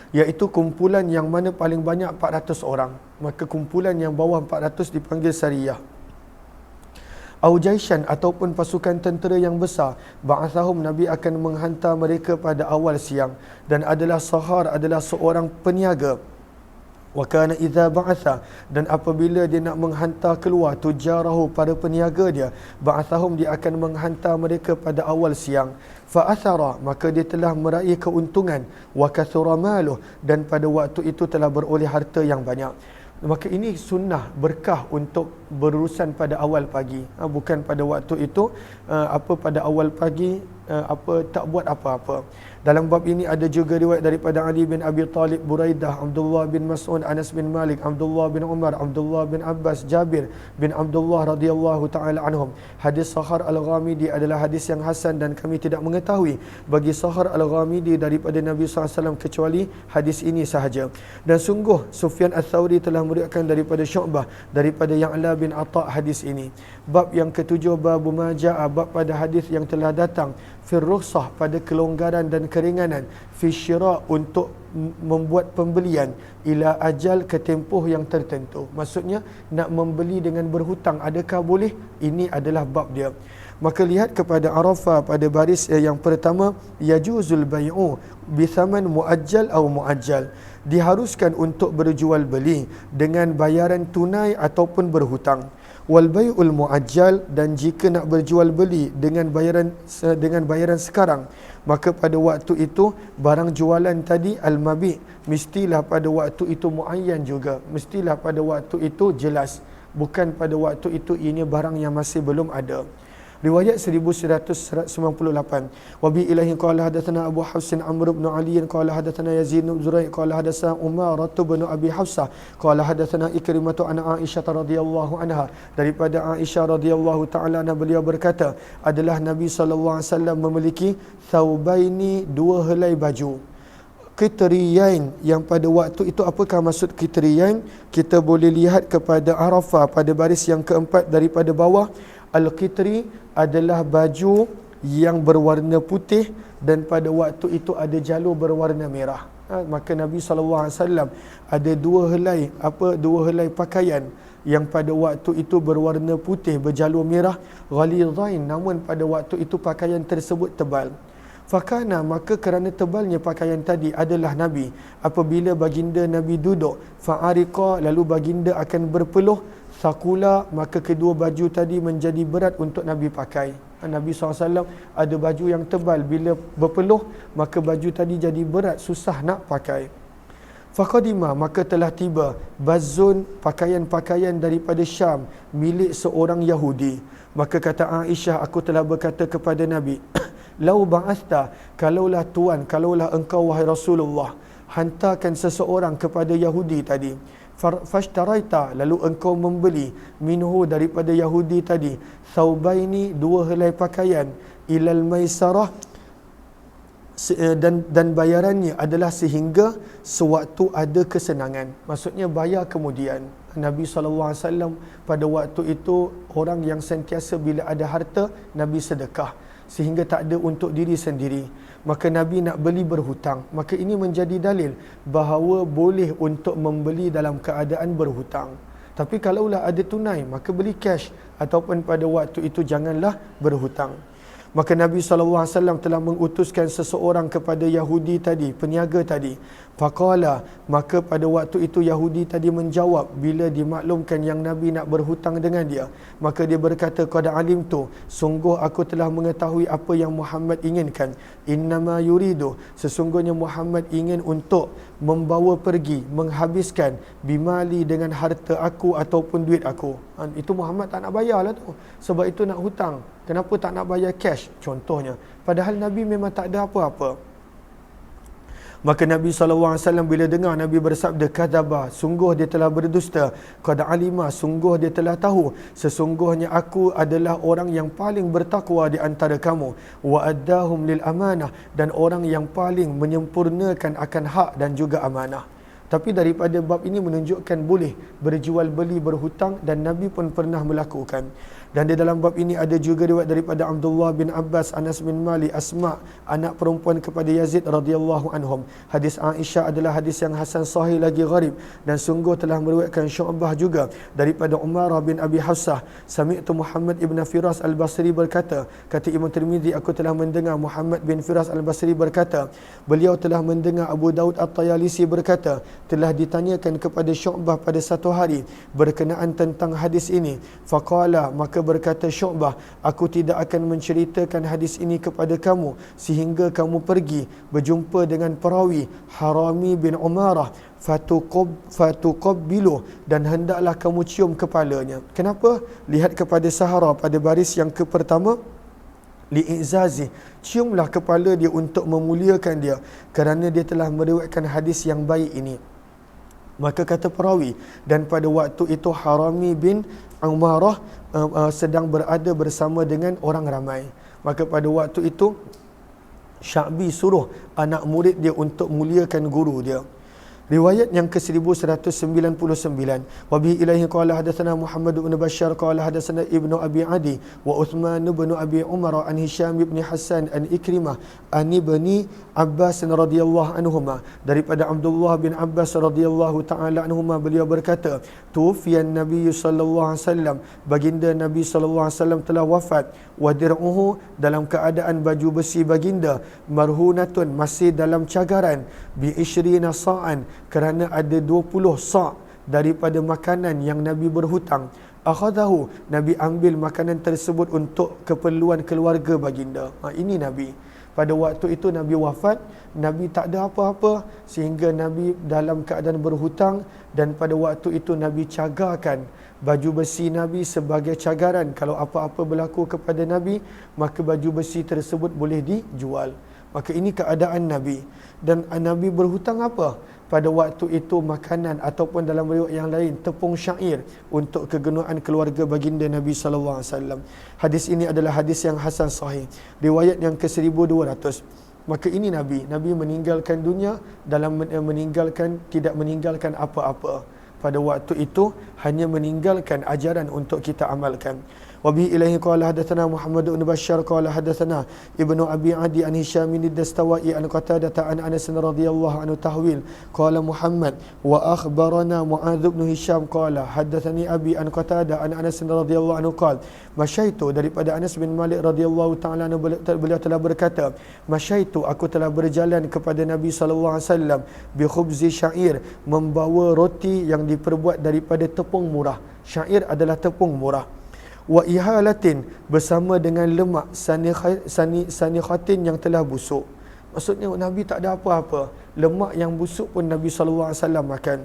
iaitu kumpulan yang mana paling banyak 400 orang. Maka kumpulan yang bawah 400 dipanggil sariyah. Au jaishan, ataupun pasukan tentera yang besar, ba'athahum, Nabi akan menghantar mereka pada awal siang. Dan adalah Sahar adalah seorang peniaga Wa kana idza ba'atha, dan apabila dia nak menghantar keluar tujarahu, para peniaga dia, ba'athahum, dia akan menghantar mereka pada awal siang. Fa athara, maka dia telah meraih keuntungan, wa kathura maluh, dan pada waktu itu telah beroleh harta yang banyak. Maka ini sunnah berkah untuk berurusan pada awal pagi, bukan pada waktu itu pada awal pagi tak buat apa-apa. Dalam bab ini ada juga riwayat daripada Ali bin Abi Talib, Buraidah, Abdullah bin Mas'ud, Anas bin Malik, Abdullah bin Umar, Abdullah bin Abbas, Jabir bin Abdullah radhiyallahu taala anhum. Hadis Sahar Al-Ghamidi adalah hadis yang hasan dan kami tidak mengetahui bagi Sahar Al-Ghamidi daripada Nabi SAW kecuali hadis ini sahaja. Dan sungguh Sufyan Ats-Tsauri telah meriwayatkan daripada Syu'bah daripada Ya'la bin Atha hadis ini. Bab yang ketujuh, babu majaa, bab pada hadis yang telah datang fir rukhsah, pada kelonggaran dan keringanan, fi syira, untuk membuat pembelian, ila ajal, ke tempoh yang tertentu. Maksudnya nak membeli dengan berhutang, adakah boleh? Ini adalah bab dia. Maka lihat kepada Arafah pada baris yang pertama, yajuzul bai'u bi thaman muajjal atau muajjal, diharuskan untuk berjual beli dengan bayaran tunai ataupun berhutang. Wal bai'ul muajjal, dan jika nak berjual beli dengan bayaran sekarang, maka pada waktu itu barang jualan tadi al-mabi' mestilah pada waktu itu muayyan juga, mestilah pada waktu itu jelas, bukan pada waktu itu ini barang yang masih belum ada. Riwayat 1198. Wa bi ilahi qala hadatsana Abu Hafsin Amr bin Ali qala hadatsana Yazid bin Zurai' qala hadatsana Umar bin Abi Hafsah qala hadatsana Ikrimah an Aisyah radhiyallahu anha, daripada Aisyah radhiyallahu taala anha, beliau berkata, adalah Nabi sallallahu alaihi wasallam memiliki thawbaini, dua helai baju. Kitriyain, yang pada waktu itu, apakah maksud kitriyain? Kita boleh lihat kepada Arafah pada baris yang keempat daripada bawah. Al-Qitri adalah baju yang berwarna putih dan pada waktu itu ada jalur berwarna merah. Maka Nabi SAW ada dua helai pakaian yang pada waktu itu berwarna putih berjalur merah, ghalidhain, namun pada waktu itu pakaian tersebut tebal. Fakana, maka kerana tebalnya pakaian tadi adalah Nabi, apabila baginda Nabi duduk, fa'ariqa, lalu baginda akan berpeluh, sakula, maka kedua baju tadi menjadi berat untuk Nabi pakai. Nabi SAW ada baju yang tebal, bila berpeluh maka baju tadi jadi berat, susah nak pakai. Faqadima, maka telah tiba bazun, pakaian-pakaian daripada Syam milik seorang Yahudi. Maka kata Aisyah, aku telah berkata kepada Nabi, lau ba'asta, kalaulah tuan, kalaulah engkau wahai Rasulullah hantarkan seseorang kepada Yahudi tadi, fashtaraita, lalu engkau membeli minhu, daripada Yahudi tadi, thawbaini, dua helai pakaian, ilal maisarah, dan bayarannya adalah sehingga sewaktu ada kesenangan. Maksudnya bayar kemudian. Nabi SAW pada waktu itu orang yang sentiasa bila ada harta, Nabi sedekah, sehingga tak ada untuk diri sendiri. Maka Nabi nak beli berhutang. Maka ini menjadi dalil bahawa boleh untuk membeli dalam keadaan berhutang. Tapi kalaulah ada tunai, maka beli cash, ataupun pada waktu itu janganlah berhutang. Maka Nabi SAW telah mengutuskan seseorang kepada Yahudi tadi, peniaga tadi. Faqala, maka pada waktu itu Yahudi tadi menjawab bila dimaklumkan yang Nabi nak berhutang dengan dia. Maka dia berkata, qad alimtu, sungguh aku telah mengetahui apa yang Muhammad inginkan. Innama yuridu, sesungguhnya Muhammad ingin untuk membawa pergi, menghabiskan bimali, dengan harta aku ataupun duit aku. Itu Muhammad tak nak bayar lah tu, sebab itu nak hutang. Kenapa tak nak bayar cash contohnya? Padahal Nabi memang tak ada apa-apa. Maka Nabi SAW bila dengar Nabi bersabda, kadzaba, sungguh dia telah berdusta, qad alima, sungguh dia telah tahu, sesungguhnya aku adalah orang yang paling bertakwa di antara kamu, wa addahum lil amanah, dan orang yang paling menyempurnakan akan hak dan juga amanah. Tapi daripada bab ini menunjukkan boleh berjual beli berhutang, dan Nabi pun pernah melakukan. Dan di dalam bab ini ada juga riwayat daripada Abdullah bin Abbas, Anas bin Malik, Asma, anak perempuan kepada Yazid radhiyallahu anhum. Hadis Aisyah adalah hadis yang hasan sahih lagi gharib, dan sungguh telah meriwayatkan Syu'bah juga daripada Umar bin Abi Hafsah. Sami'tu Muhammad ibn Firas al-Basri berkata, kata Imam Tirmizi, aku telah mendengar Muhammad bin Firas al-Basri berkata, beliau telah mendengar Abu Daud at-Tayalisi berkata, telah ditanyakan kepada Syu'bah pada satu hari berkenaan tentang hadis ini. Faqala, maka berkata Syu'bah, aku tidak akan menceritakan hadis ini kepada kamu sehingga kamu pergi berjumpa dengan perawi Harami bin Umarah fatuqabbilu, dan hendaklah kamu cium kepalanya. Kenapa? Lihat kepada Sahara pada baris yang pertama, li'izazi, ciumlah kepala dia untuk memuliakan dia kerana dia telah meriwayatkan hadis yang baik ini. Maka kata perawi, dan pada waktu itu Harami bin Umarah sedang berada bersama dengan orang ramai. Maka pada waktu itu Sya'bi suruh anak murid dia untuk muliakan guru dia. Riwayat yang ke-1199, wa bihi ilaihi qala hadatsana Muhammad bin Bashar qala hadatsana Ibnu Abi Adi wa Uthman bin Abi Umar an Hisham bin Hassan an Ikrimah an Ibni Abbas radhiyallahu anhuma, daripada Abdullah bin Abbas radhiyallahu taala anhuma, beliau berkata, tufiyan Nabi sallallahu alaihi wasallam, baginda Nabi sallallahu alaihi wasallam telah wafat, wa dir'uhu, dalam keadaan baju besi baginda, marhunatun, masih dalam cagaran, bi ishrina sa'an, kerana ada 20 sa' daripada makanan yang Nabi berhutang. Akhadahu, Nabi ambil makanan tersebut untuk keperluan keluarga baginda. Ini Nabi. Pada waktu itu Nabi wafat, Nabi tak ada apa-apa sehingga Nabi dalam keadaan berhutang, dan pada waktu itu Nabi cagarkan baju besi Nabi sebagai cagaran. Kalau apa-apa berlaku kepada Nabi, maka baju besi tersebut boleh dijual. Maka ini keadaan Nabi. Dan Nabi berhutang apa? Pada waktu itu makanan, ataupun dalam riwayat yang lain tepung syair untuk kegenuaan keluarga baginda Nabi sallallahu alaihi wasallam. Hadis ini adalah hadis yang hasan sahih. Riwayat yang ke-1200. Maka ini Nabi meninggalkan dunia dalam tidak meninggalkan apa-apa. Pada waktu itu hanya meninggalkan ajaran untuk kita amalkan. Wa bihi ilaihi qala hadatsana Muhammad bin Bashar qala hadatsana Ibnu Abi Adi an Hisham bin Dastawai an Qatadah an Anas radhiyallahu anhu tahwil qala Muhammad wa akhbarana Muadz bin Hisham qala hadatsani Abi an Qatadah an Anas radhiyallahu anhu qala masyaitu, daripada Anas bin Malik radhiyallahu taala anhu, beliau telah berkata, masyaitu, aku telah berjalan kepada Nabi sallallahu alaihi wasallam bi khubzi syair, membawa roti yang diperbuat daripada tepung murah. Syair adalah tepung murah. Wa ihalatin, bersama dengan lemak sanikhatin yang telah busuk. Maksudnya Nabi tak ada apa-apa, lemak yang busuk pun Nabi sallallahu alaihi wasallam makan.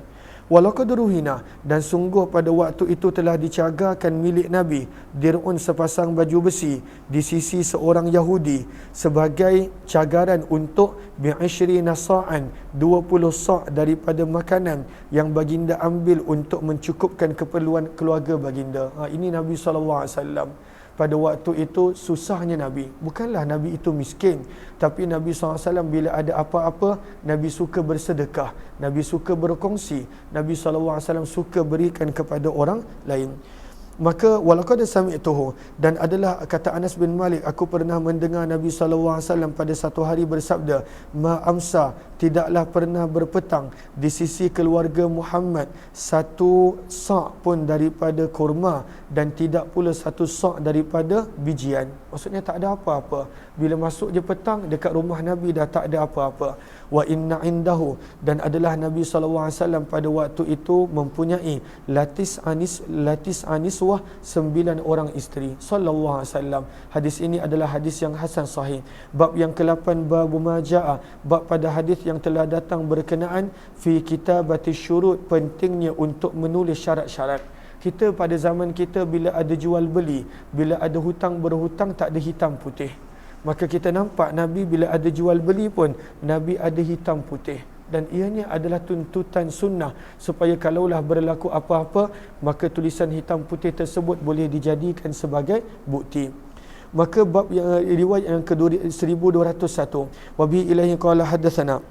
Walaqad ruhina, dan sungguh pada waktu itu telah dicagarkan milik Nabi dir'un, sepasang baju besi di sisi seorang Yahudi sebagai cagaran untuk bi'ishri nasa'an, 20 sa' daripada makanan yang baginda ambil untuk mencukupkan keperluan keluarga baginda. Ini Nabi SAW. Pada waktu itu susahnya Nabi. Bukanlah Nabi itu miskin, tapi Nabi SAW bila ada apa-apa, Nabi suka bersedekah, Nabi suka berkongsi, Nabi SAW suka berikan kepada orang lain. Maka walaqad sami'tuhu, dan adalah kata Anas bin Malik, aku pernah mendengar Nabi SAW pada satu hari bersabda, ma amsa, tidaklah pernah berpetang di sisi keluarga Muhammad satu sa' pun daripada kurma, dan tidak pula satu sa' daripada bijian. Maksudnya tak ada apa-apa. Bila masuk je petang, dekat rumah Nabi dah tak ada apa-apa. Wa inna indahu, dan adalah Nabi SAW pada waktu itu mempunyai latis aniswah 9 orang isteri sallallahu alaihi wasallam. Hadis ini adalah hadis yang hasan sahih. Bab yang ke-8, bab majaa, bab pada hadis yang telah datang berkenaan fi kitabati syurut, pentingnya untuk menulis syarat-syarat. Kita pada zaman kita bila ada jual beli, bila ada hutang berhutang, tak ada hitam putih. Maka kita nampak Nabi bila ada jual beli pun Nabi ada hitam putih, dan ianya adalah tuntutan sunnah supaya kalaulah berlaku apa-apa, maka tulisan hitam putih tersebut boleh dijadikan sebagai bukti. Maka bab yang riwayat yang ke-1201, wa bi ilaihi qala hadatsana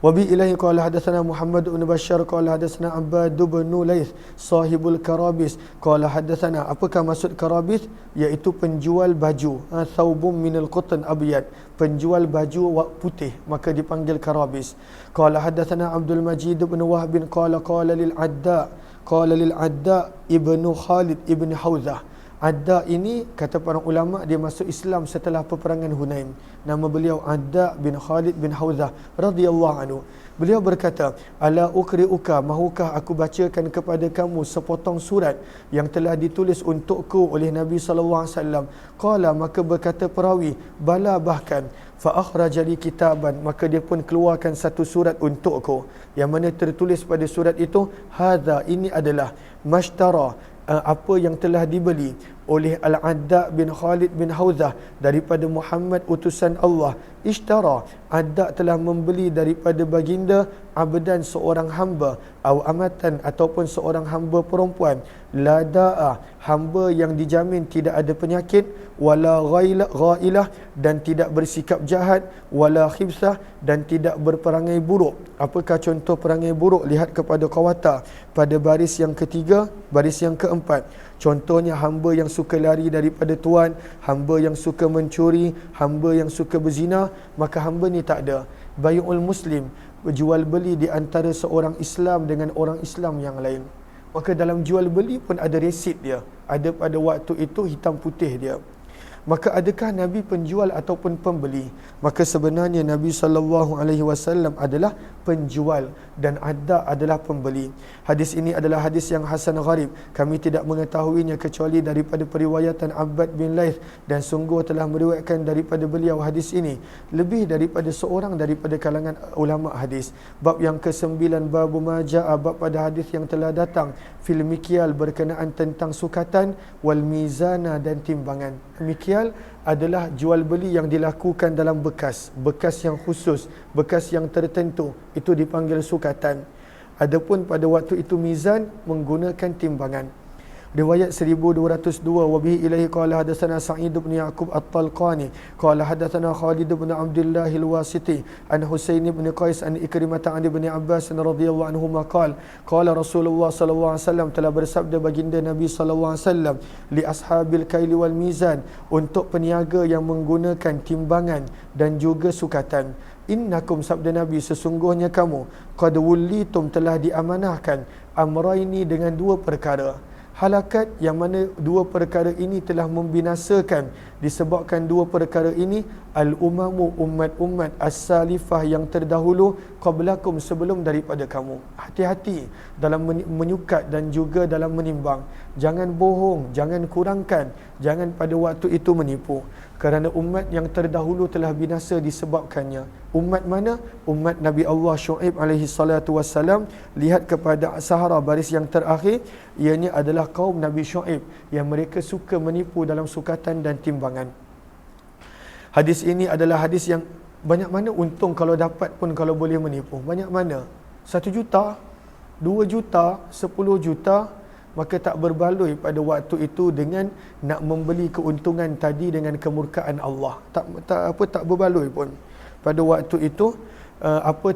Wabi ilahi qala hadatsana Muhammad bin Bashar qala hadatsana Abbad bin Laith sahibul karabis qala hadatsana. Apakah maksud karabis? Iaitu penjual baju, thawbun minal qatan abyad, penjual baju putih, maka dipanggil karabis. Qala hadatsana Abdul Majid bin Wahb qala lil Adda ibnu Khalid ibn Hauzah. Adda ini kata para ulama dia masuk Islam setelah peperangan Hunain. Nama beliau Adda bin Khalid bin Hawzah radhiyallahu anhu. Beliau berkata, ala ukri'uka, mahukah aku bacakan kepada kamu sepotong surat yang telah ditulis untukku oleh Nabi sallallahu alaihi wasallam. Qala, maka berkata perawi, bala bahkan. Fa akhraja li kitaban, maka dia pun keluarkan satu surat untukku yang mana tertulis pada surat itu, hadza, ini adalah mashtara, apa yang telah dibeli oleh Al-Adda bin Khalid bin Hawzah daripada Muhammad utusan Allah. Ishtara, Adda telah membeli daripada baginda abdan, seorang hamba, atau amatan, ataupun seorang hamba perempuan, lada'a, hamba yang dijamin tidak ada penyakit, wala ghailah, dan tidak bersikap jahat, wala khibsah, dan tidak berperangai buruk. Apakah contoh perangai buruk? Lihat kepada Qawata pada baris yang ketiga, baris yang keempat. Contohnya hamba yang suka lari daripada tuan, hamba yang suka mencuri, hamba yang suka berzina, maka hamba ni tak ada. Bai'ul muslim, jual beli di antara seorang Islam dengan orang Islam yang lain. Maka dalam jual beli pun ada resit dia. Ada pada waktu itu hitam putih dia. Maka adakah Nabi penjual ataupun pembeli? Maka sebenarnya Nabi SAW adalah penjual dan Adda adalah pembeli. Hadis ini adalah hadis yang hasan gharib. Kami tidak mengetahuinya kecuali daripada periwayatan Abbad bin Laith, dan sungguh telah meriwayatkan daripada beliau hadis ini lebih daripada seorang daripada kalangan ulama hadis. Bab yang ke-9, bab maja'a, bab pada hadis yang telah datang fil mikyal, berkenaan tentang sukatan, wal mizana, dan timbangan. Mikyal adalah jual beli yang dilakukan dalam bekas yang khusus, bekas yang tertentu, itu dipanggil sukatan. Adapun pada waktu itu mizan menggunakan timbangan. Riwayat 1202, wa bihi ilaihi qala hadatsana Sa'id bin Yaqub At-Talqani qala hadatsana Khalid bin Abdullah Al-Wasiti an Husain bin Qais an Ikrimah an Ibn Abbas radhiyallahu anhuma qala Rasulullah sallallahu alaihi wasallam, telah bersabda baginda Nabi sallallahu alaihi wasallam, li ashabil kaili wal mizan, untuk peniaga yang menggunakan timbangan dan juga sukatan. Innakum, sabda Nabi, sesungguhnya kamu, qad wullitum, telah diamanahkan, amraini, dengan dua perkara. Halakat, yang mana dua perkara ini telah membinasakan, disebabkan dua perkara ini al-umamu, umat-umat as-salifah yang terdahulu, qablakum, sebelum daripada kamu. Hati-hati dalam menyukat dan juga dalam menimbang. Jangan bohong, jangan kurangkan, jangan pada waktu itu menipu. Kerana umat yang terdahulu telah binasa disebabkannya. Umat mana? Umat Nabi Allah Syuaib alaihi salatu wassalam. Lihat kepada Sahara, baris yang terakhir, ianya adalah kaum Nabi Syuaib yang mereka suka menipu dalam sukatan dan timbangan. Hadis ini adalah hadis yang banyak mana untung kalau dapat pun, kalau boleh menipu. Banyak mana? 1 juta, 2 juta, 10 juta, maka tak berbaloi pada waktu itu dengan nak membeli keuntungan tadi dengan kemurkaan Allah. Tak berbaloi pun. Pada waktu itu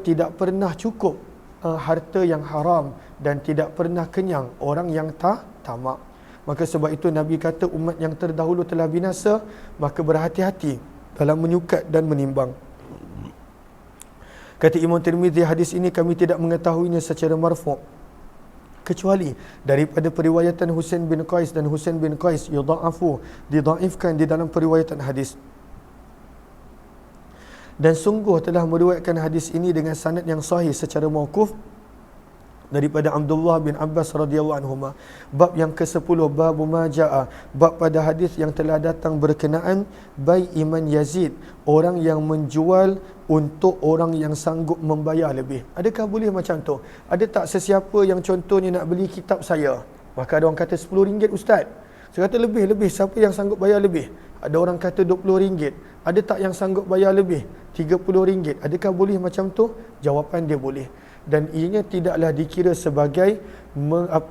tidak pernah cukup harta yang haram, dan tidak pernah kenyang orang yang tamak. Maka sebab itu Nabi kata umat yang terdahulu telah binasa, maka berhati-hati dalam menyukat dan menimbang. Kata Imam Tirmizi, hadis ini kami tidak mengetahuinya secara marfu', kecuali daripada periwayatan Husain bin Qais, dan Husain bin Qais didaifkan di dalam periwayatan hadis. Dan sungguh telah meriwayatkan hadis ini dengan sanad yang sahih secara mauquf daripada Abdullah bin Abbas radhiyallahu anhuma. Bab yang ke-10, bab maja'a, bab pada hadis yang telah datang berkenaan bai iman Yazid, orang yang menjual untuk orang yang sanggup membayar lebih. Adakah boleh macam tu? Ada tak sesiapa yang contohnya nak beli kitab saya, maka ada orang kata RM10 ustaz, saya kata lebih, siapa yang sanggup bayar lebih? Ada orang kata RM20, ada tak yang sanggup bayar lebih? RM30. Adakah boleh macam tu? Jawapan dia boleh. Dan ianya tidaklah dikira sebagai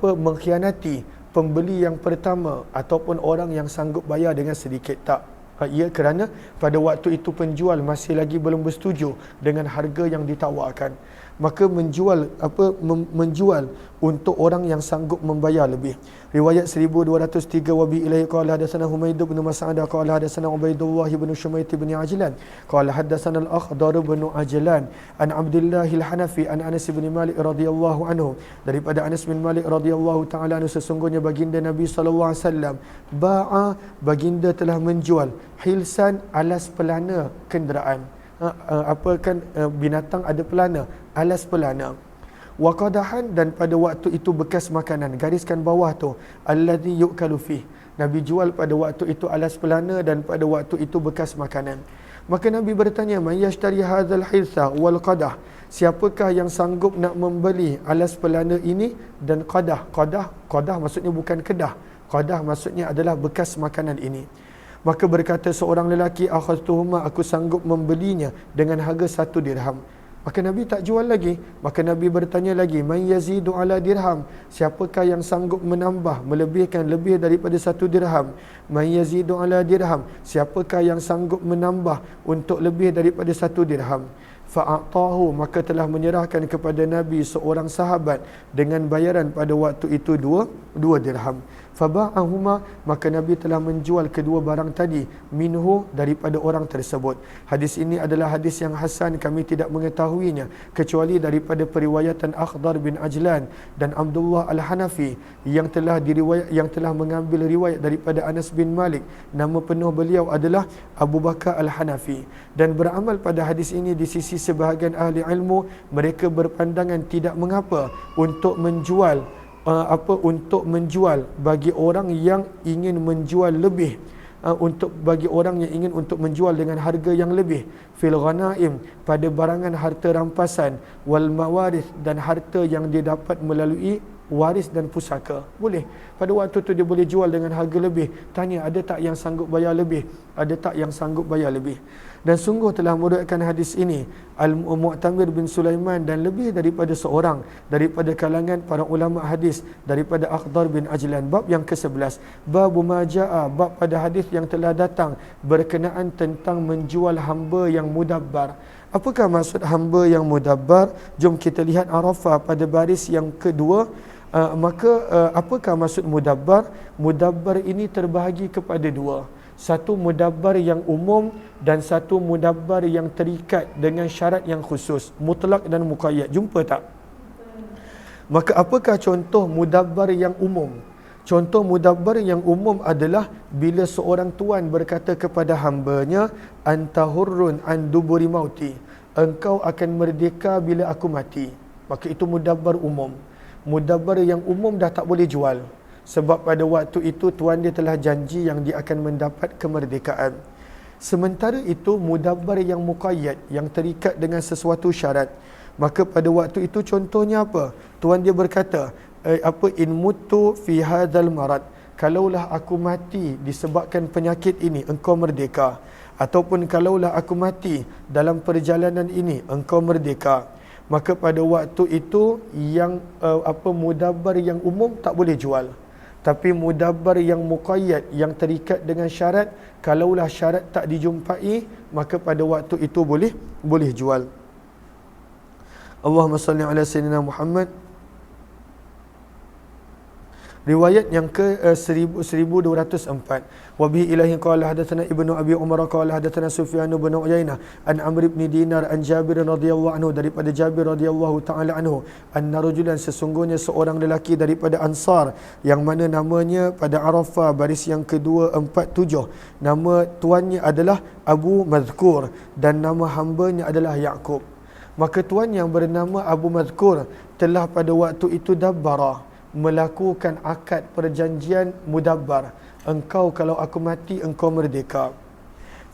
mengkhianati pembeli yang pertama ataupun orang yang sanggup bayar dengan sedikit, tak. Ia kerana pada waktu itu penjual masih lagi belum bersetuju dengan harga yang ditawarkan. Maka menjual untuk orang yang sanggup membayar lebih. Riwayat 1203 wa bi ilaihi qala hadatsana Humaid bin Mas'adah qala hadatsana Ubaidullah bin Shumait bin Ajlan qala hadatsana Al-Akhdar bin Ajlan an Abdullah Al-Hanafi an Anas bin Malik radhiyallahu anhu, daripada Anas bin Malik radhiyallahu taala anhu, sesungguhnya baginda Nabi sallallahu alaihi wasallam ba'a, baginda telah menjual hilsan, alas pelana kenderaan. Binatang ada pelana, alas pelana. Wa qadahan, dan pada waktu itu bekas makanan. Gariskan bawah tu, allazi yu'kalu fih. Nabi jual pada waktu itu alas pelana dan pada waktu itu bekas makanan. Maka Nabi bertanya, man yashtari hadzal hilsa wal qadah, siapakah yang sanggup nak membeli alas pelana ini dan qadah? Qadah maksudnya bukan kedah. Qadah maksudnya adalah bekas makanan ini. Maka berkata seorang lelaki, akhadtuhuma, aku sanggup membelinya dengan harga 1 dirham. Maka Nabi tak jual lagi. Maka Nabi bertanya lagi, man yazidu ala dirham, siapakah yang sanggup menambah, melebihkan lebih daripada 1 dirham? Man yazidu ala dirham, siapakah yang sanggup menambah untuk lebih daripada 1 dirham? Fa'atahu, maka telah menyerahkan kepada Nabi seorang sahabat dengan bayaran pada waktu itu 2 dirham. Faba'ahuma, maka Nabi telah menjual kedua barang tadi minhu, daripada orang tersebut. Hadis ini adalah hadis yang hasan, kami tidak mengetahuinya kecuali daripada periwayatan Akhdar bin Ajlan dan Abdullah Al-Hanafi yang telah mengambil riwayat daripada Anas bin Malik. Nama penuh beliau adalah Abu Bakar Al-Hanafi, dan beramal pada hadis ini di sisi sebahagian ahli ilmu. Mereka berpandangan tidak mengapa untuk menjual bagi orang yang ingin menjual lebih, bagi orang yang ingin untuk menjual dengan harga yang lebih, fil ghanaim, pada barangan harta rampasan, wal mawarith, dan harta yang dia dapat melalui waris dan pusaka. Boleh. Pada waktu tu dia boleh jual dengan harga lebih. Tanya, ada tak yang sanggup bayar lebih? Ada tak yang sanggup bayar lebih? Dan sungguh telah meriwayatkan hadis ini Al-Mu'tamir bin Sulaiman dan lebih daripada seorang daripada kalangan para ulama hadis daripada Akhdar bin Ajlan. Bab yang ke-11, babu maja'a, bab pada hadis yang telah datang berkenaan tentang menjual hamba yang mudabbar. Apakah maksud hamba yang mudabbar? Jom kita lihat Arafah pada baris yang kedua. Apakah maksud mudabbar? Mudabbar ini terbahagi kepada 2. Satu mudabbar yang umum dan satu mudabbar yang terikat dengan syarat yang khusus, mutlak dan muqayyad. Jumpa tak? Maka apakah contoh mudabbar yang umum? Contoh mudabbar yang umum adalah bila seorang tuan berkata kepada hambanya, anta hurrun an duburi mauti, engkau akan merdeka bila aku mati. Maka itu mudabbar umum. Mudabbar yang umum dah tak boleh jual, sebab pada waktu itu tuan dia telah janji yang dia akan mendapat kemerdekaan. Sementara itu mudabbar yang muqayyad, yang terikat dengan sesuatu syarat. Maka pada waktu itu contohnya apa? Tuan dia berkata, in mutu fi hadzal marad, kalaulah aku mati disebabkan penyakit ini, engkau merdeka. Ataupun kalaulah aku mati dalam perjalanan ini, engkau merdeka. Maka pada waktu itu yang mudabbar yang umum tak boleh jual. Tapi mudabbar yang muqayyad, yang terikat dengan syarat, kalaulah syarat tak dijumpai, maka pada waktu itu boleh jual. Allahumma salli ala sayyidina Muhammad. Riwayat yang ke 1204. Wa bihi ilahi qala hadatsana Ibnu Abi Umar qala hadatsana Sufyan bin Uyainah an Amr bin Dinar an Jabir radhiyallahu anhu, daripada Jabir radhiyallahu taala anhu, anna rajulan, sesungguhnya seorang lelaki daripada Ansar yang mana namanya pada Arafah baris yang ke-247, nama tuannya adalah Abu Mazkur dan nama hambanya adalah Yaqub. Maka tuan yang bernama Abu Mazkur telah pada waktu itu dabbara, melakukan akad perjanjian mudabbar, engkau kalau aku mati engkau merdeka.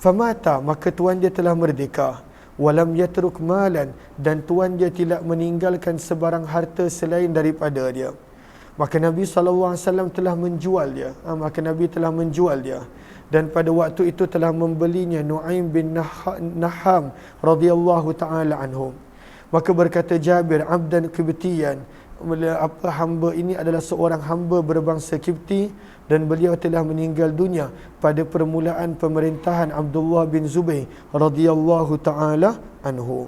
Famata, maka tuan dia telah merdeka. Walam yatruk malan, dan tuan dia tidak meninggalkan sebarang harta selain daripada dia. Maka Nabi SAW telah menjual dia. Nabi telah menjual dia. Dan pada waktu itu telah membelinya Nu'aim bin Naham radhiyallahu ta'ala anhu. Maka berkata Jabir, abdan Qibtiyan, hamba ini adalah seorang hamba berbangsa Kipti, dan beliau telah meninggal dunia pada permulaan pemerintahan Abdullah bin Zubair radhiyallahu taala anhu.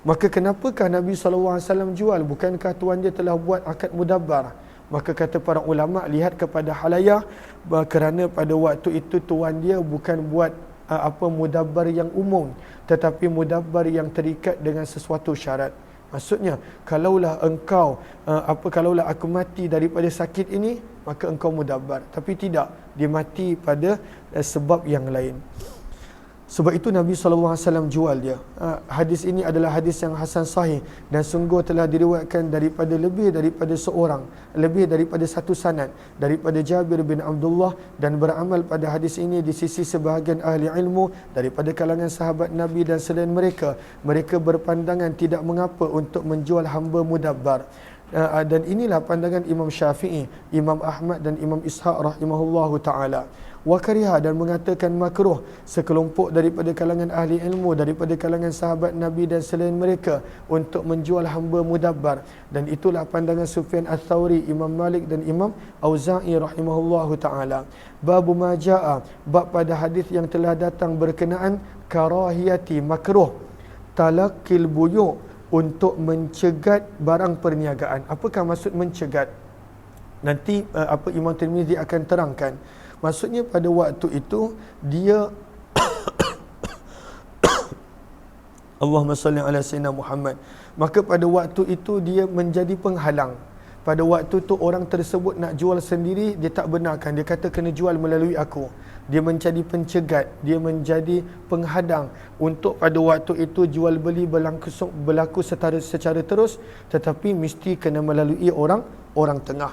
Maka kenapakah Nabi SAW jual? Bukankah tuan dia telah buat akad mudabbar? Maka kata para ulama, lihat kepada halayah, kerana pada waktu itu tuan dia bukan buat mudabbar yang umum, tetapi mudabbar yang terikat dengan sesuatu syarat. Maksudnya, kalaulah aku mati daripada sakit ini, maka engkau mudabbar. Tapi tidak, dia mati pada sebab yang lain. Sebab itu Nabi SAW jual dia. Hadis ini adalah hadis yang hasan sahih dan sungguh telah diriwayatkan daripada lebih daripada satu sanad daripada Jabir bin Abdullah, dan beramal pada hadis ini di sisi sebahagian ahli ilmu daripada kalangan sahabat Nabi dan selain mereka. Mereka berpandangan tidak mengapa untuk menjual hamba mudabbar. Dan inilah pandangan Imam Syafi'i, Imam Ahmad dan Imam Ishaq rahimahullahu ta'ala. Wakariha, dan mengatakan makruh sekelompok daripada kalangan ahli ilmu daripada kalangan sahabat Nabi dan selain mereka untuk menjual hamba mudabbar, dan itulah pandangan Sufyan Ats-Tsauri, Imam Malik dan Imam Auza'i rahimahullahu ta'ala. Babu ma jaa, bab pada hadis yang telah datang berkenaan karahiyati, makruh talaqil buyu', untuk mencegat barang perniagaan. Apakah maksud mencegat? Nanti Imam Tirmizi akan terangkan. Maksudnya pada waktu itu dia Allahumma salli ala sayyidina Muhammad. Maka pada waktu itu dia menjadi penghalang. Pada waktu tu orang tersebut nak jual sendiri, dia tak benarkan. Dia kata kena jual melalui aku. Dia menjadi pencegat, dia menjadi penghadang untuk pada waktu itu jual beli berlaku secara terus, tetapi mesti kena melalui orang tengah.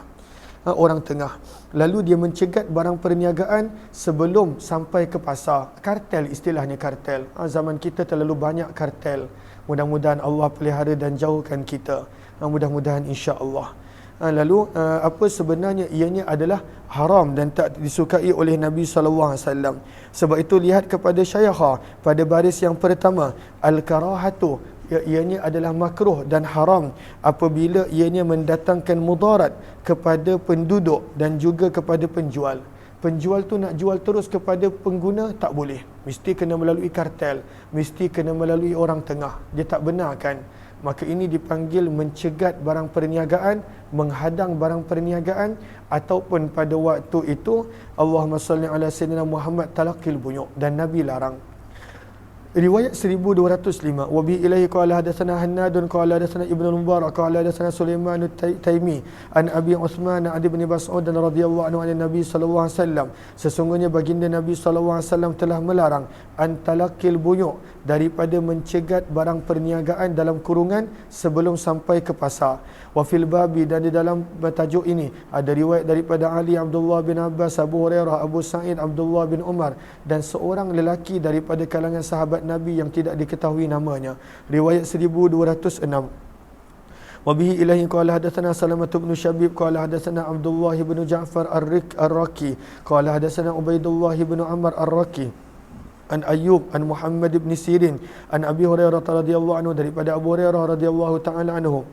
Lalu dia mencegat barang perniagaan sebelum sampai ke pasar. Kartel, istilahnya kartel. Zaman kita terlalu banyak kartel. Mudah-mudahan Allah pelihara dan jauhkan kita. Mudah-mudahan insya-Allah. Lalu apa sebenarnya ianya adalah haram dan tak disukai oleh Nabi SAW. Sebab itu lihat kepada Syaikha pada baris yang pertama, al-karahatu, ianya adalah makruh dan haram apabila ianya mendatangkan mudarat kepada penduduk dan juga kepada penjual. Penjual tu nak jual terus kepada pengguna, tak boleh. Mesti kena melalui kartel, mesti kena melalui orang tengah. Dia tak benarkan. Maka ini dipanggil mencegat barang perniagaan, menghadang barang perniagaan, ataupun pada waktu itu Allahumma salli ala sayyidina Muhammad talaqil buyu', dan Nabi larang. Riwayat 1205, wa bi ilaihi qala hadatsana Hannadun qala hadatsana Ibnu Mubarak qala hadatsana Sulaiman at-Taimi an Abi Uthman an Ibn Mas'ud radhiyallahu anhu an Nabi sallallahu alaihi wasallam, sesungguhnya baginda Nabi sallallahu alaihi wasallam telah melarang an talaqil buyu', daripada mencegat barang perniagaan dalam kurungan sebelum sampai ke pasar. Wa fil babi, dan di dalam tajuk ini ada riwayat daripada Ali, Abdullah bin Abbas, Abu Hurairah, Abu Sa'id, Abdullah bin Umar, dan seorang lelaki daripada kalangan sahabat Nabi yang tidak diketahui namanya. Riwayat 1206. Wa bihi ilahi qala hadatsana Salamah bin Syabib qala hadatsana Abdullah bin Ja'far ar-Raqi qala hadatsana Ubaidullah bin Amr ar-Raqi an Ayyub an Muhammad bin Sirin an Abi Hurairah radhiyallahu anhu, daripada Abu Hurairah radhiyallahu ta'ala anhu,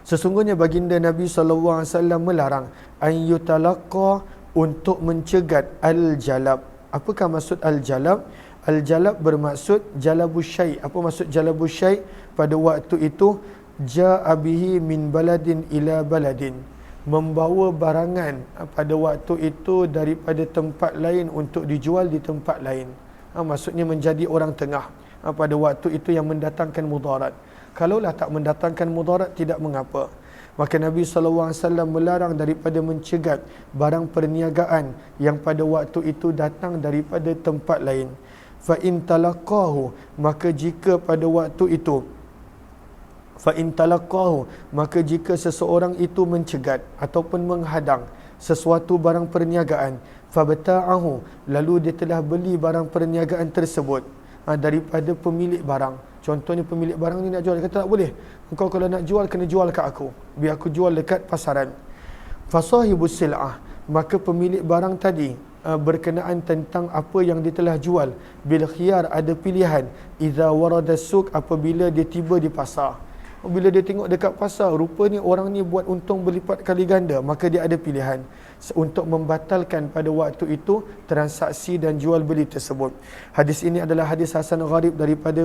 sesungguhnya baginda Nabi SAW melarang an yutalaqqa, untuk mencegat al-jalab. Apakah maksud al-jalab? Al-jalab bermaksud jalabus syai'. Apa maksud jalabus syai'? Pada waktu itu ja'a bihi min baladin ila baladin, membawa barangan pada waktu itu daripada tempat lain untuk dijual di tempat lain. Maksudnya menjadi orang tengah pada waktu itu yang mendatangkan mudarat. Kalaulah tak mendatangkan mudarat, tidak mengapa. Maka Nabi SAW melarang daripada mencegat barang perniagaan yang pada waktu itu datang daripada tempat lain. Fa in talaqahu, maka jika pada waktu itu maka jika seseorang itu mencegat ataupun menghadang sesuatu barang perniagaan, fabta'ahu, lalu dia telah beli barang perniagaan tersebut daripada pemilik barang. Contohnya pemilik barang ni nak jual, dia kata tak boleh, engkau kalau nak jual kena jual kat aku, biar aku jual dekat pasaran. Fasahibus sil'ah, maka pemilik barang tadi berkenaan tentang apa yang dia telah jual, bil khiyar, ada pilihan, idza warada suq, apabila dia tiba di pasar. Bila dia tengok dekat pasar, rupanya orang ni buat untung berlipat kali ganda, maka dia ada pilihan untuk membatalkan pada waktu itu transaksi dan jual beli tersebut. Hadis ini adalah hadis hasan gharib daripada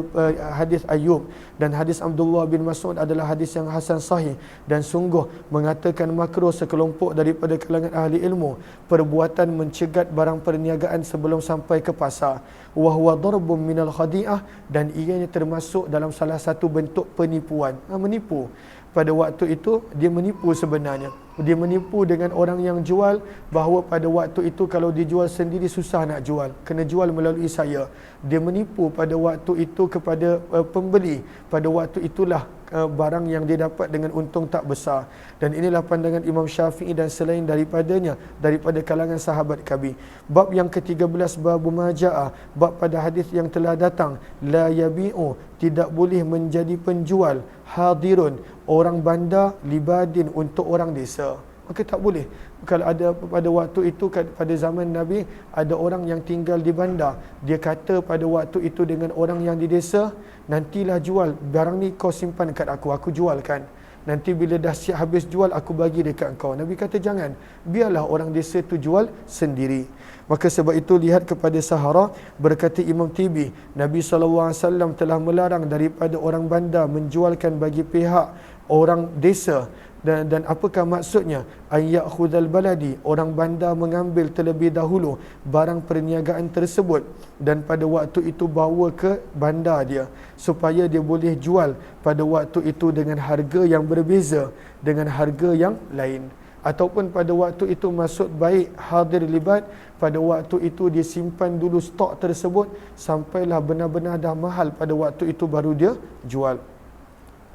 hadis Ayub, dan hadis Abdullah bin Mas'ud adalah hadis yang hasan sahih, dan sungguh mengatakan makruh sekelompok daripada kalangan ahli ilmu perbuatan mencegat barang perniagaan sebelum sampai ke pasar, wa huwa darbun minal khadi'ah, dan ianya termasuk dalam salah satu bentuk penipuan. Menipu. Pada waktu itu dia menipu sebenarnya. Dia menipu dengan orang yang jual bahawa pada waktu itu kalau dijual sendiri susah nak jual, kena jual melalui saya. Dia menipu pada waktu itu kepada pembeli. Pada waktu itulah barang yang dia dapat dengan untung tak besar. Dan inilah pandangan Imam Syafi'i dan selain daripadanya daripada kalangan sahabat Kami. Bab yang ke-13, bab majaa, bab pada hadis yang telah datang, la yabi'u, tidak boleh menjadi penjual, hadirun, orang bandar, libadin, untuk orang desa. Maka tak boleh. Kalau ada pada waktu itu, pada zaman Nabi, ada orang yang tinggal di bandar, dia kata pada waktu itu dengan orang yang di desa, nantilah jual barang ni, kau simpan dekat aku jualkan. Nanti bila dah siap habis jual, aku bagi dekat kau. Nabi kata jangan, biarlah orang desa tu jual sendiri. Maka sebab itu lihat kepada Sahara, berkata Imam Tibi, Nabi SAW telah melarang daripada orang bandar menjualkan bagi pihak orang desa. Dan apakah maksudnya? Ayyakhudhal baladi, orang bandar mengambil terlebih dahulu barang perniagaan tersebut dan pada waktu itu bawa ke bandar dia, supaya dia boleh jual pada waktu itu dengan harga yang berbeza dengan harga yang lain. Ataupun pada waktu itu maksud baik hadir libat, pada waktu itu dia simpan dulu stok tersebut sampailah benar-benar dah mahal, pada waktu itu baru dia jual.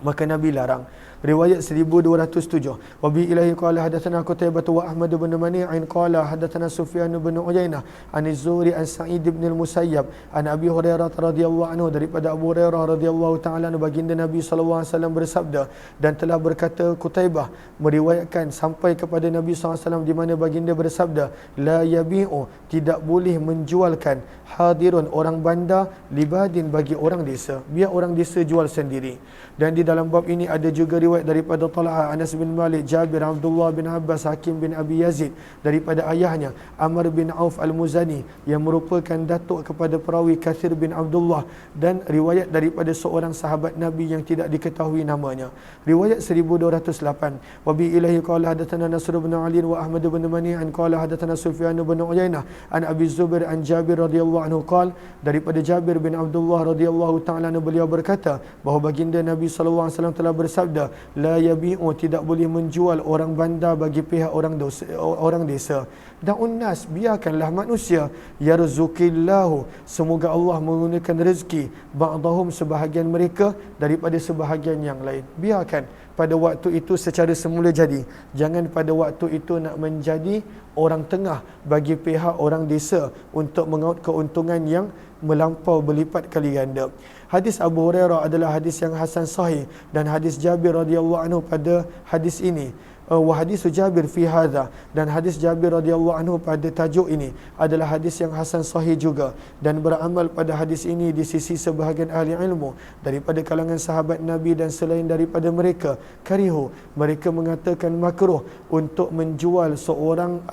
Maka Nabi larang. Riwayat 1207. Wa bi ilahi qala hadatsana Qutaibah wa Ahmad bin Mani'in qala hadatsana Sufyan bin Uyainah an Az-Zuhri an Sa'id bin al-Musayyab an Abi Hurairah radhiyallahu anhu, daripada Abu Hurairah radhiyallahu taala anhu, baginda Nabi sallallahu alaihi wasallam bersabda, dan telah berkata Qutaibah meriwayatkan sampai kepada Nabi sallallahu alaihi wasallam di mana baginda bersabda, la yabi'u, tidak boleh menjualkan, hadirun, orang bandar, libadin, bagi orang desa, biar orang desa jual sendiri. Dan di dalam bab ini ada juga riwayat daripada Talha, Anas bin Malik, Jabir, Abdullah bin Abbas, Hakim bin Abi Yazid, daripada ayahnya Amr bin Auf al-Muzani yang merupakan datuk kepada perawi Kathir bin Abdullah, dan riwayat daripada seorang sahabat Nabi yang tidak diketahui namanya. Riwayat 1208. Wa bi ilahi qala hadatsana Nasr bin Ali wa Ahmad bin Mani'an qala hadatsana Sufyan bin Uyainah an Abi Zubair an Jabir radhiyallahu anhu qala, daripada Jabir bin Abdullah radhiyallahu ta'ala anhu, beliau berkata bahawa baginda Nabi sallallahu alaihi wasallam telah bersabda, la yabi'u, tidak boleh menjual orang bandar bagi pihak orang desa. Da'un nas, biarkanlah manusia, yarzuqillahu, semoga Allah menggunakan rezeki, ba'dahum, sebahagian mereka daripada sebahagian yang lain. Biarkan pada waktu itu secara semula jadi. Jangan pada waktu itu nak menjadi orang tengah bagi pihak orang desa untuk mengaut keuntungan yang melampau berlipat kali ganda. Hadis Abu Hurairah adalah hadis yang hasan sahih, dan hadis Jabir radhiyallahu anhu pada hadis ini, wa hadis Jabir fi hadha, dan hadis Jabir radhiyallahu anhu pada tajuk ini adalah hadis yang hasan sahih juga, dan beramal pada hadis ini di sisi sebahagian ahli ilmu daripada kalangan sahabat Nabi dan selain daripada mereka, karihu, mereka mengatakan makruh untuk menjual seorang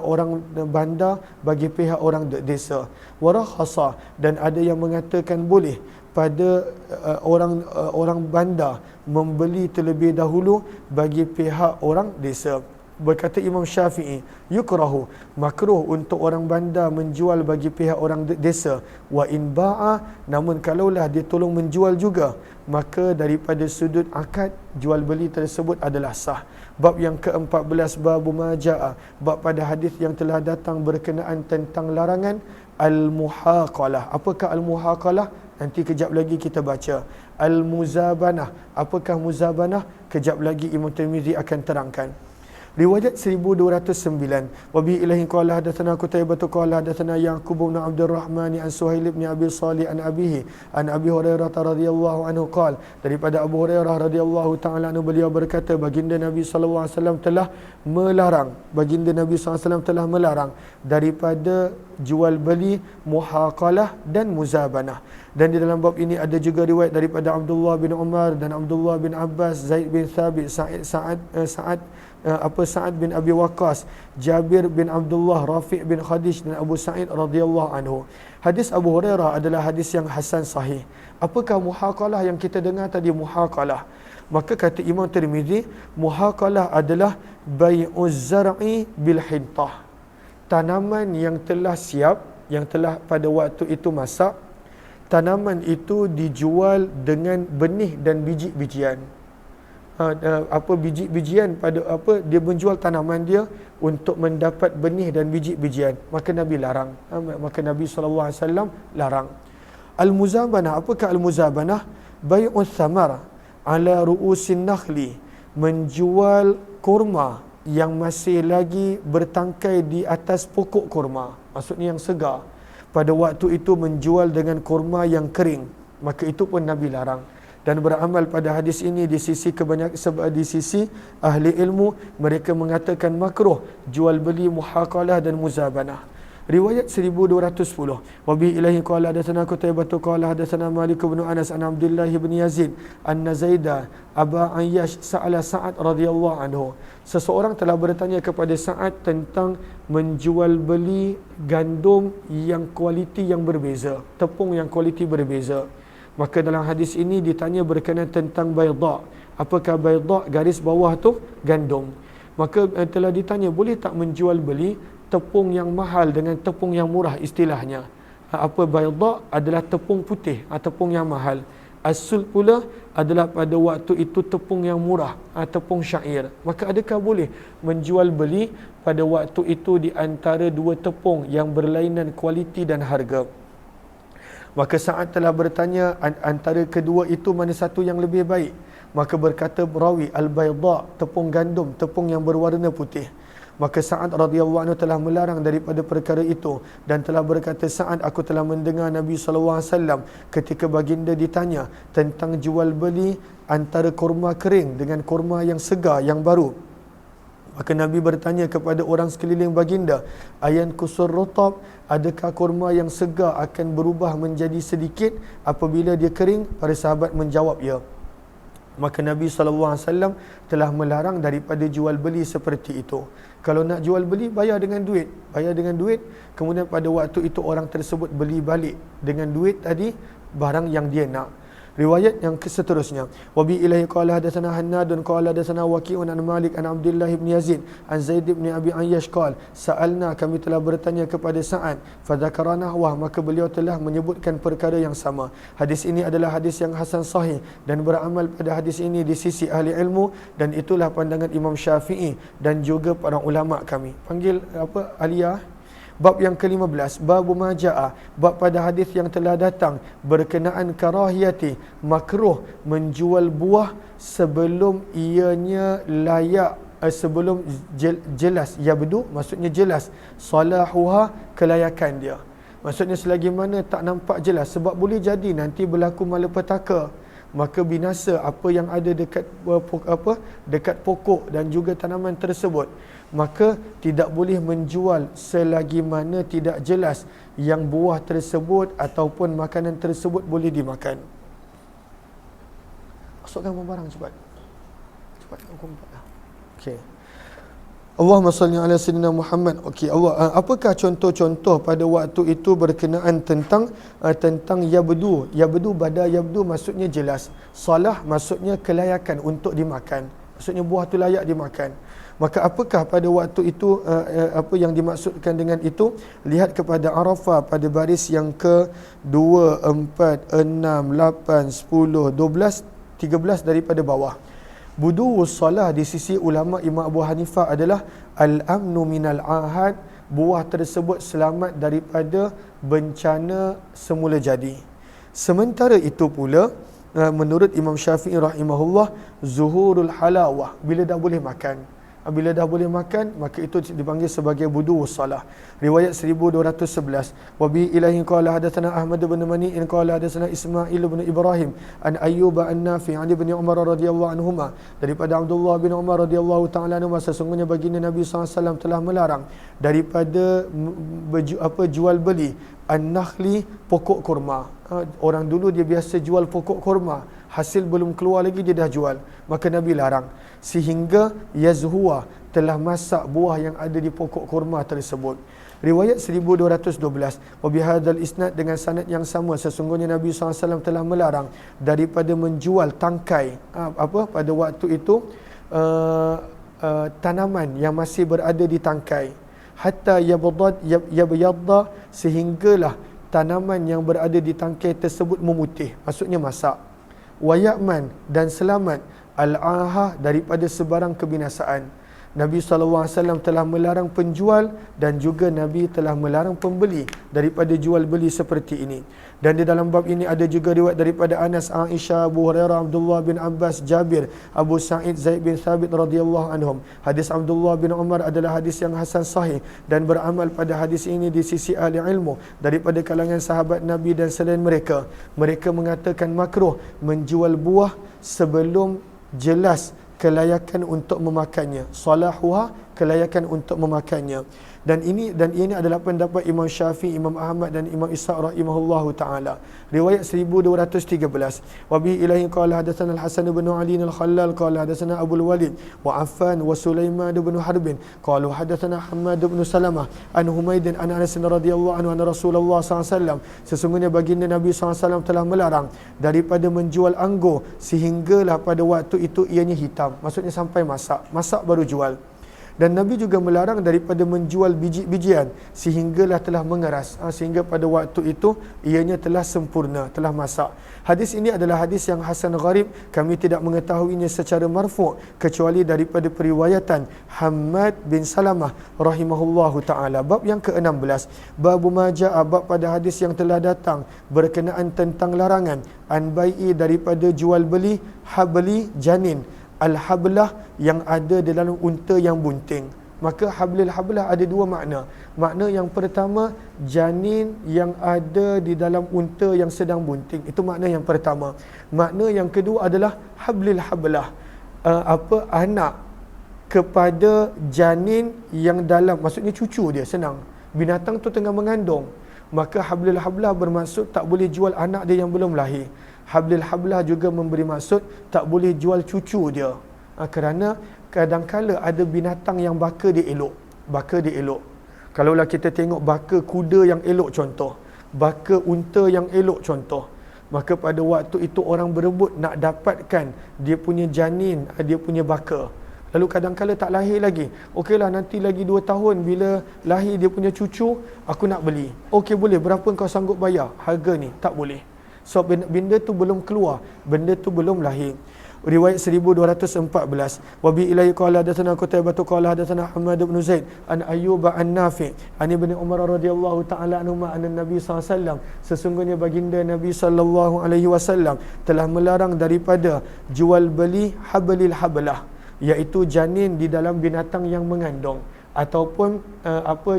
orang bandar bagi pihak orang desa. Warahasa, dan ada yang mengatakan boleh pada orang bandar membeli terlebih dahulu bagi pihak orang desa. Berkata Imam Syafi'i, yukrahu, makruh untuk orang bandar menjual bagi pihak orang desa. Wa in ba'a, namun kalaulah dia tolong menjual juga, maka daripada sudut akad jual beli tersebut adalah sah. Bab yang ke-14, bab majaa, bab pada hadis yang telah datang berkenaan tentang larangan al-muhaqalah. Apakah al-muhaqalah? Nanti kejap lagi kita baca. Al-muzabanah. Apakah muzabanah? Kejap lagi Imam Tirmizi akan terangkan. Riwayat 1209. Wa bi ilahi qala hadatsana Qutaibah qala hadatsana Yaqub bin Abdurrahman an Suhail bin Abi Salih an abihi an Abi Hurairah radhiyallahu anhu qala, daripada Abu Hurairah radhiyallahu ta'ala anhu, beliau berkata baginda Nabi sallallahu alaihi wasallam telah melarang, baginda Nabi sallallahu alaihi wasallam telah melarang daripada jual beli muhaqalah dan muzabanah. Dan di dalam bab ini ada juga riwayat daripada Abdullah bin Umar dan Abdullah bin Abbas, Zaid bin Thabit, Sa'ad bin Abi Waqqas, Jabir bin Abdullah, Rafi' bin Khadij dan Abu Sa'id radhiyallahu anhu. Hadis Abu Hurairah adalah hadis yang hasan sahih. Apakah muhaqalah yang kita dengar tadi? Muhaqalah, maka kata Imam Tirmizi, muhaqalah adalah bai'uz zar'i bil hintah, tanaman yang telah siap, yang telah pada waktu itu masak, tanaman itu dijual dengan benih dan biji-bijian. Biji-bijian pada dia menjual tanaman dia untuk mendapat benih dan biji-bijian, maka Nabi larang. Maka Nabi SAW larang. Al-muzabanah, apakah al-muzabanah? Bai'us samar ala ru'usin nakhli, menjual kurma yang masih lagi bertangkai di atas pokok kurma, maksudnya yang segar. Pada waktu itu menjual dengan kurma yang kering, maka itu pun Nabi larang. Dan beramal pada hadis ini di sisi di sisi ahli ilmu, mereka mengatakan makruh jual beli muhaqalah dan muzabanah. Riwayat 1210. Wa bi ilahi qala hadatsana Qutaibah qala hadatsana Malik bin Anas an Abdullah bin Yazid anna Zaida Aba Ayyash sa'ala Sa'ad radhiyallahu anhu. Seseorang telah bertanya kepada Sa'ad tentang menjual beli gandum yang kualiti yang berbeza, tepung yang kualiti berbeza. Maka dalam hadis ini ditanya berkenaan tentang bayda. Apakah bayda? Garis bawah tu gandum. Maka telah ditanya, boleh tak menjual beli tepung yang mahal dengan tepung yang murah istilahnya. Apa bayda? Adalah tepung putih, tepung yang mahal. As-sul pula adalah pada waktu itu tepung yang murah, tepung syair. Maka adakah boleh menjual beli pada waktu itu di antara dua tepung yang berlainan kualiti dan harga? Maka Sa'ad telah bertanya, antara kedua itu mana satu yang lebih baik? Maka berkata perawi, al-bayda, tepung gandum, tepung yang berwarna putih. Maka Sa'ad radhiyallahu anhu telah melarang daripada perkara itu dan telah berkata, Sa'ad, aku telah mendengar Nabi SAW ketika baginda ditanya tentang jual beli antara kurma kering dengan kurma yang segar, yang baru. Maka Nabi bertanya kepada orang sekeliling baginda, ayan kusur rotab, adakah kurma yang segar akan berubah menjadi sedikit apabila dia kering? Para sahabat menjawab, ya. Maka Nabi SAW telah melarang daripada jual beli seperti itu. Kalau nak jual beli, bayar dengan duit. Bayar dengan duit, kemudian pada waktu itu orang tersebut beli balik dengan duit tadi barang yang dia nak. Riwayat yang seterusnya, wa bi ilahi qala hadatsana Hannad qala hadatsana Waqi'un an Malik an Abdullah bin Yazid an Zaid bin Abi Ayyash qala sa'alna, kami telah bertanya kepada Sa'ad, fa dzakarana wa, maka beliau telah menyebutkan perkara yang sama. Hadis ini adalah hadis yang hasan sahih dan beramal pada hadis ini di sisi ahli ilmu, dan itulah pandangan Imam Syafi'i dan juga para ulama kami. Panggil Aliyah. Bab yang ke-15, bab maja'a, bab pada hadis yang telah datang berkenaan karahiyati, makruh menjual buah sebelum ianya layak, sebelum jelas, yabdu maksudnya jelas, salahuha, kelayakan dia. Maksudnya selagi mana tak nampak jelas, sebab boleh jadi nanti berlaku malapetaka, maka binasa apa yang ada dekat dekat pokok dan juga tanaman tersebut. Maka tidak boleh menjual selagi mana tidak jelas yang buah tersebut ataupun makanan tersebut boleh dimakan. Masukkan barang cepat. Cepat okey. Allahumma salli ala sayyidina Muhammad. Okey, Allah, apakah contoh-contoh pada waktu itu berkenaan tentang yabdu? Yabdu, bada yabdu maksudnya jelas. Salah maksudnya kelayakan untuk dimakan. Maksudnya buah tu layak dimakan. Maka apakah pada waktu itu apa yang dimaksudkan dengan itu? Lihat kepada Arafah pada baris yang ke-2, 4, 6, 8, 10, 12, 13 daripada bawah. Budus salah di sisi ulama Imam Abu Hanifah adalah al-amnu minal ahad, buah tersebut selamat daripada bencana semula jadi. Sementara itu pula menurut Imam Syafi'i rahimahullah, zuhurul halawah, bila dah boleh makan. Bila dah boleh makan, maka itu dipanggil sebagai wudu wassalah. Riwayat 1211. Wa bi ilahi qala hadatsana Ahmad bin Mani'in qala hadatsana Ismail bin Ibrahim an Ayyub an Nafi' an Ibn Umar radhiyallahu anhuma, daripada Abdullah bin Umar radhiyallahu taala anhu, sesungguhnya baginda Nabi SAW telah melarang daripada jual beli an-nakhli, pokok kurma. Orang dulu dia biasa jual pokok kurma, hasil belum keluar lagi dia dah jual, maka Nabi larang sehingga yazhuwa, telah masak buah yang ada di pokok kurma tersebut. Riwayat 1212. Wa bihadzal isnad, dengan sanad yang sama, sesungguhnya Nabi SAW telah melarang daripada menjual tangkai pada waktu itu tanaman yang masih berada di tangkai, hatta yabyadda, sehinggalah tanaman yang berada di tangkai tersebut memutih, maksudnya masak. Wa ya'man, dan selamat al-ahah, daripada sebarang kebinasaan. Nabi SAW telah melarang penjual dan juga Nabi telah melarang pembeli daripada jual beli seperti ini. Dan di dalam bab ini ada juga riwayat daripada Anas, Aisyah, Abu Hurairah, Abdullah bin Abbas, Jabir, Abu Sa'id, Zaid bin Thabit radhiyallahu anhum. Hadis Abdullah bin Umar adalah hadis yang hasan sahih, dan beramal pada hadis ini di sisi ahli ilmu daripada kalangan sahabat Nabi dan selain mereka. Mereka mengatakan makruh menjual buah sebelum jelas kelayakan untuk memakannya, salahuha, kelayakan untuk memakannya. Dan ini adalah pendapat Imam Syafi'i, Imam Ahmad dan Imam Ishaq rahimahullahu taala. Riwayat 1213. Wa bi ilahi qala hadatsana Al-Hasan bin Ali Al-Khallal qala hadatsana Abu Al-Walid wa Affan wa Sulaiman bin Harbin qalu hadatsana Hammad bin Salamah an Humaid an Anas radhiyallahu anhu anna Rasulullah SAW, sesungguhnya baginda Nabi SAW telah melarang daripada menjual anggur sehinggalah pada waktu itu ianya hitam, maksudnya sampai masak baru jual. Dan Nabi juga melarang daripada menjual biji-bijian sehinggalah telah mengeras, sehingga pada waktu itu ianya telah sempurna, telah masak. Hadis ini adalah hadis yang hasan gharib, kami tidak mengetahuinya secara marfu' kecuali daripada periwayatan Hammad bin Salamah rahimahullahu taala. Bab yang ke-16, bab majaa, bab pada hadis yang telah datang berkenaan tentang larangan an bai'i, daripada jual beli habli janin, al-hablah, yang ada di dalam unta yang bunting. Maka hablil hablah ada dua makna. Makna yang pertama, janin yang ada di dalam unta yang sedang bunting. Itu makna yang pertama. Makna yang kedua adalah hablil hablah, anak kepada janin yang dalam, maksudnya cucu dia, senang. Binatang tu tengah mengandung. Maka hablil hablah bermaksud tak boleh jual anak dia yang belum lahir. Hablil hablah juga memberi maksud tak boleh jual cucu dia. Kerana kadang-kala ada binatang yang baka dia elok. Kalaulah kita tengok baka kuda yang elok contoh, baka unta yang elok contoh, maka pada waktu itu orang berebut nak dapatkan dia punya janin, dia punya baka. Lalu kadang-kala tak lahir lagi. Okeylah, nanti lagi 2 tahun bila lahir dia punya cucu, aku nak beli. Okey, boleh, berapa kau sanggup bayar harga ni? Tak boleh. So benda tu belum keluar, benda tu belum lahir. Riwayat 1214. Wa bi ilaihi qala hadatsana Qutaibah qala hadatsana Ahmad bin Zaid an Ayyub an Nafi' an Ibn Umar radhiyallahu taala anhuma anna Nabi SAW, sesungguhnya baginda Nabi sallallahu alaihi wasallam telah melarang daripada jual beli hablil hablah, iaitu janin di dalam binatang yang mengandung, ataupun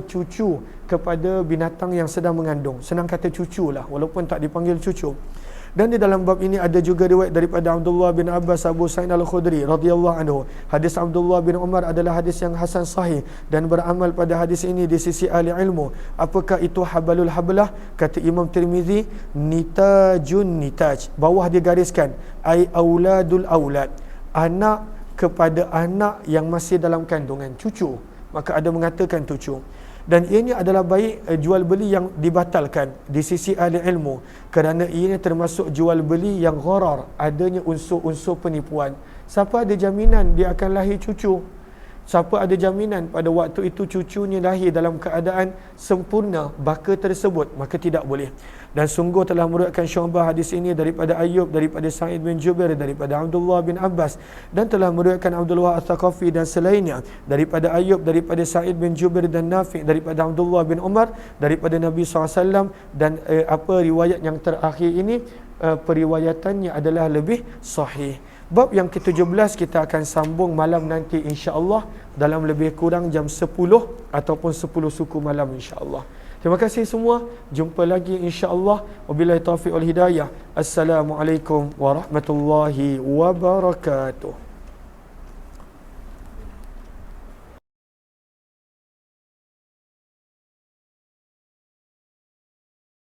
cucu kepada binatang yang sedang mengandung. Senang kata cucu lah, walaupun tak dipanggil cucu. Dan di dalam bab ini ada juga riwayat daripada Abdullah bin Abbas, Abu Sa'id Al-Khudri radhiyallahu anhu. Hadis Abdullah bin Umar adalah hadis yang hasan sahih, dan beramal pada hadis ini di sisi ahli ilmu. Apakah itu habalul hablah? Kata Imam Tirmizi, nitajun nitaj, bawah dia gariskan, ai auladul aulad, anak kepada anak yang masih dalam kandungan, cucu. Maka ada mengatakan cucu. Dan ianya adalah baik jual beli yang dibatalkan di sisi ahli ilmu, kerana ianya termasuk jual beli yang gharar, adanya unsur-unsur penipuan. Siapa ada jaminan dia akan lahir cucu? Siapa ada jaminan pada waktu itu cucunya lahir dalam keadaan sempurna baka tersebut? Maka tidak boleh. Dan sungguh telah meriwayatkan Syu'bah hadis ini daripada Ayyub, daripada Sa'id bin Jubair, daripada Abdullah bin Abbas, dan telah meriwayatkan Abdullah Al-Thaqafi dan selainnya daripada Ayyub, daripada Sa'id bin Jubair dan Nafi', daripada Abdullah bin Umar, daripada Nabi SAW. Dan riwayat yang terakhir ini periwayatannya adalah lebih sahih. Bab yang ke-17 kita akan sambung malam nanti insya-Allah dalam lebih kurang jam 10 ataupun 10 suku malam insya-Allah. Terima kasih semua. Jumpa lagi insya-Allah. Wabillahi taufiq wal hidayah. Assalamualaikum warahmatullahi wabarakatuh.